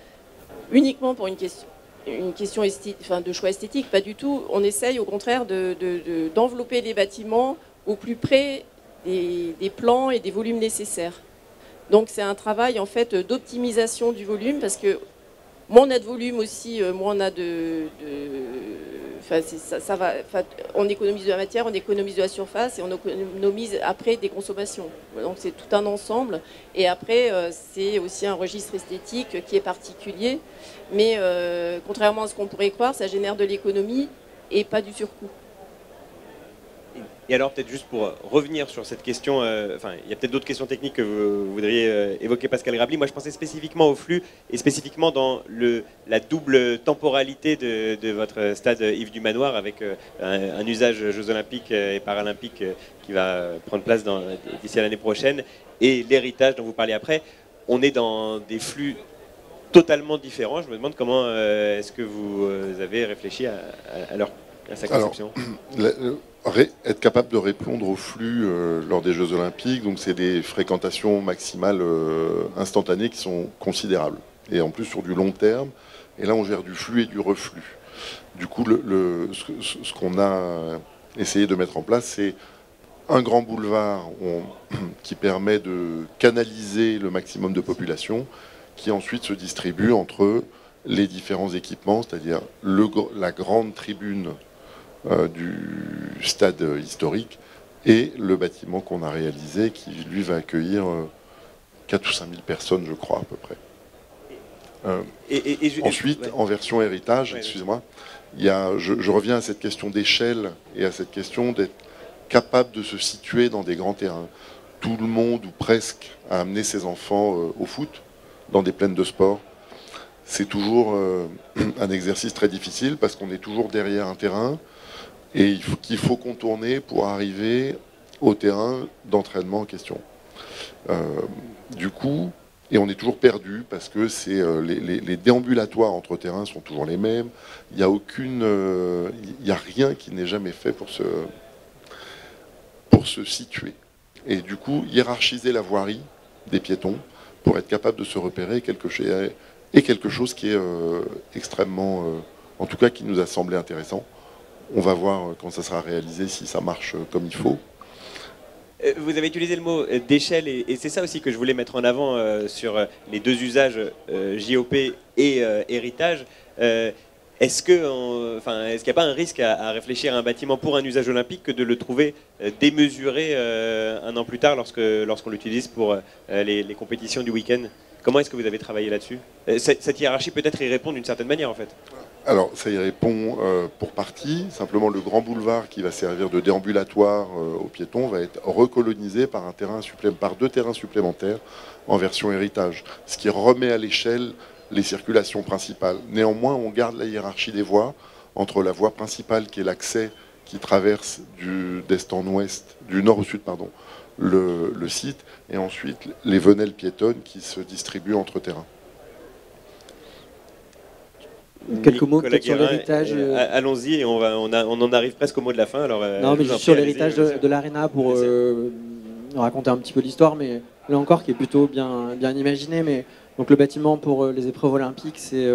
uniquement pour une question de choix esthétique, pas du tout. On essaye au contraire d'envelopper les bâtiments au plus près des plans et des volumes nécessaires. Donc c'est un travail en fait d'optimisation du volume, parce que moins on a de volume aussi, moins on a on économise de la matière, on économise de la surface et on économise après des consommations. Donc c'est tout un ensemble. Et après c'est aussi un registre esthétique qui est particulier, mais contrairement à ce qu'on pourrait croire, ça génère de l'économie et pas du surcoût. Et alors, peut-être juste pour revenir sur cette question, il y a peut-être d'autres questions techniques que vous voudriez évoquer, Pascal Grabli. Moi, je pensais spécifiquement au flux et spécifiquement dans la double temporalité de votre stade Yves du Manoir, avec un usage Jeux Olympiques et Paralympiques qui va prendre place d'ici à l'année prochaine, et l'héritage dont vous parlez après. On est dans des flux totalement différents. Je me demande comment est-ce que vous avez réfléchi à leur à sa conception? Être capable de répondre au flux lors des Jeux Olympiques, donc c'est des fréquentations maximales instantanées qui sont considérables. Et en plus sur du long terme, et là on gère du flux et du reflux. Du coup, ce qu'on a essayé de mettre en place, c'est un grand boulevard qui permet de canaliser le maximum de population, qui ensuite se distribue entre les différents équipements, c'est-à-dire la grande tribune du stade historique et le bâtiment qu'on a réalisé, qui lui va accueillir 4 ou 5 000 personnes, je crois, à peu près. Ensuite, en version héritage, excusez-moi, je reviens à cette question d'échelle et à cette question d'être capable de se situer dans des grands terrains. Tout le monde, ou presque, a amené ses enfants au foot, dans des plaines de sport. C'est toujours un exercice très difficile parce qu'on est toujours derrière un terrain et qu'il faut contourner pour arriver au terrain d'entraînement en question. Du coup, et on est toujours perdu parce que les déambulatoires entre terrains sont toujours les mêmes. Il n'y a rien qui n'est jamais fait pour se situer. Et du coup, hiérarchiser la voirie des piétons pour être capable de se repérer est quelque chose qui est extrêmement, en tout cas qui nous a semblé intéressant. On va voir quand ça sera réalisé si ça marche comme il faut. Vous avez utilisé le mot d'échelle et c'est ça aussi que je voulais mettre en avant sur les deux usages JOP et héritage. Est-ce qu'il n'y a pas un risque à réfléchir à un bâtiment pour un usage olympique que de le trouver démesuré un an plus tard lorsqu'on l'utilise pour les compétitions du week-end? Comment est-ce que vous avez travaillé là-dessus? Cette hiérarchie peut-être y répond d'une certaine manière en fait. Alors ça y répond pour partie. Simplement le grand boulevard qui va servir de déambulatoire aux piétons va être recolonisé par deux terrains supplémentaires en version héritage. Ce qui remet à l'échelle les circulations principales. Néanmoins, on garde la hiérarchie des voies entre la voie principale qui est l'accès qui traverse d'est en ouest, du nord au sud, pardon, le site, et ensuite les venelles piétonnes qui se distribuent entre terrains. Quelques mots peut-être sur l'héritage. Allons-y, et on en arrive presque au mot de la fin. Alors, non, mais juste sur l'héritage de l'Arena pour raconter un petit peu l'histoire, mais là encore qui est plutôt bien imaginé. Mais donc le bâtiment pour les épreuves olympiques, c'est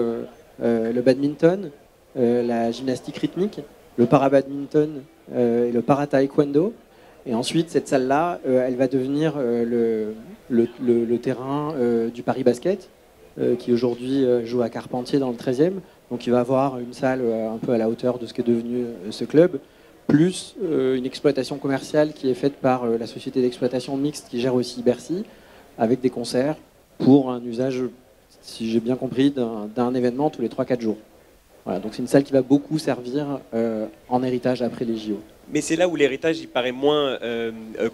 le badminton, la gymnastique rythmique, le para-badminton et le para-taekwondo. Et ensuite, cette salle-là, elle va devenir le terrain du Paris Basket, qui aujourd'hui joue à Carpentier dans le 13e. Donc il va avoir une salle un peu à la hauteur de ce qu'est devenu ce club, plus une exploitation commerciale qui est faite par la société d'exploitation mixte qui gère aussi Bercy, avec des concerts pour un usage, si j'ai bien compris, d'un événement tous les 3-4 jours. Voilà, donc c'est une salle qui va beaucoup servir en héritage après les JO. Mais c'est là où l'héritage il paraît moins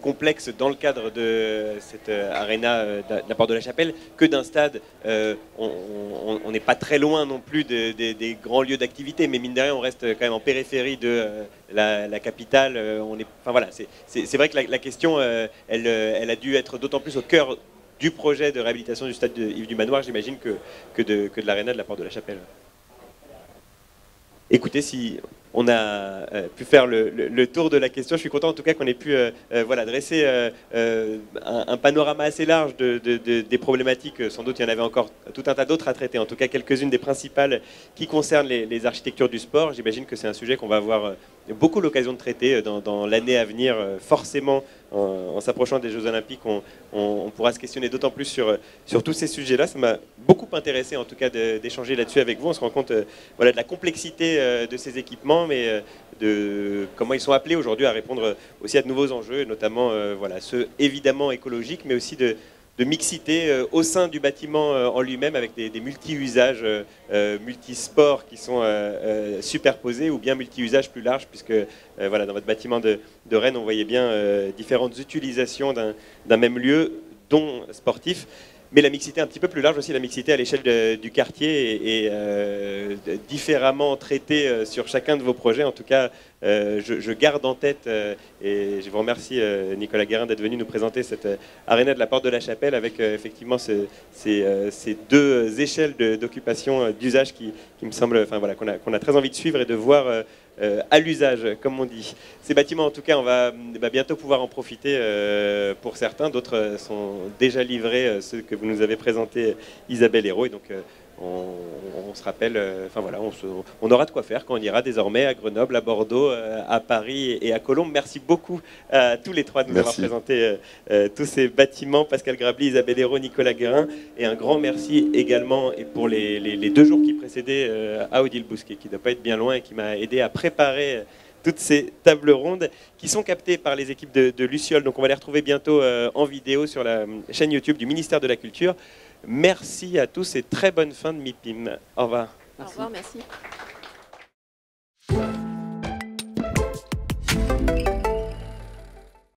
complexe dans le cadre de cette aréna de la Porte de la Chapelle que d'un stade. On n'est pas très loin non plus des grands lieux d'activité, mais mine de rien, on reste quand même en périphérie de la capitale. C'est vrai que la question, elle a dû être d'autant plus au cœur du projet de réhabilitation du stade de Yves du Manoir, j'imagine, que de l'aréna de la Porte de la Chapelle. Écoutez, si on a pu faire le tour de la question, je suis content en tout cas qu'on ait pu dresser un panorama assez large des problématiques. Sans doute il y en avait encore tout un tas d'autres à traiter, en tout cas quelques-unes des principales qui concernent les architectures du sport. J'imagine que c'est un sujet qu'on va avoir beaucoup l'occasion de traiter dans l'année à venir, forcément. En s'approchant des Jeux Olympiques, on pourra se questionner d'autant plus sur tous ces sujets-là. Ça m'a beaucoup intéressé en tout cas d'échanger là-dessus avec vous. On se rend compte de la complexité de ces équipements, mais de comment ils sont appelés aujourd'hui à répondre aussi à de nouveaux enjeux, notamment ceux évidemment écologiques, mais aussi de mixité au sein du bâtiment en lui-même, avec des multi-usages, multi-sports qui sont superposés, ou bien multi-usages plus larges, puisque dans votre bâtiment de Rennes, on voyait bien différentes utilisations d'un même lieu, dont sportif. Mais la mixité un petit peu plus large aussi, la mixité à l'échelle du quartier et différemment traitée sur chacun de vos projets. En tout cas, je garde en tête, et je vous remercie Nicolas Guérin d'être venu nous présenter cette aréna de la Porte de la Chapelle avec effectivement ces deux échelles d'occupation, d'usage qui me semblent, enfin voilà, qu'on a très envie de suivre et de voir à l'usage, comme on dit. Ces bâtiments, en tout cas, on va bientôt pouvoir en profiter pour certains. D'autres sont déjà livrés, ceux que vous nous avez présentés, Isabelle Hérault. Et donc, on se rappelle, enfin voilà, on aura de quoi faire quand on ira désormais à Grenoble, à Bordeaux, à Paris et à Colombes. Merci beaucoup à tous les trois de nous avoir présenté tous ces bâtiments. Pascal Grabli, Isabelle Hérault, Nicolas Guérin. Et un grand merci également pour les 2 jours qui précédaient à Odile Bousquet, qui ne doit pas être bien loin et qui m'a aidé à préparer toutes ces tables rondes qui sont captées par les équipes de Luciole. Donc on va les retrouver bientôt en vidéo sur la chaîne YouTube du ministère de la Culture. Merci à tous et très bonne fin de MIPIM. Au revoir. Au revoir, merci.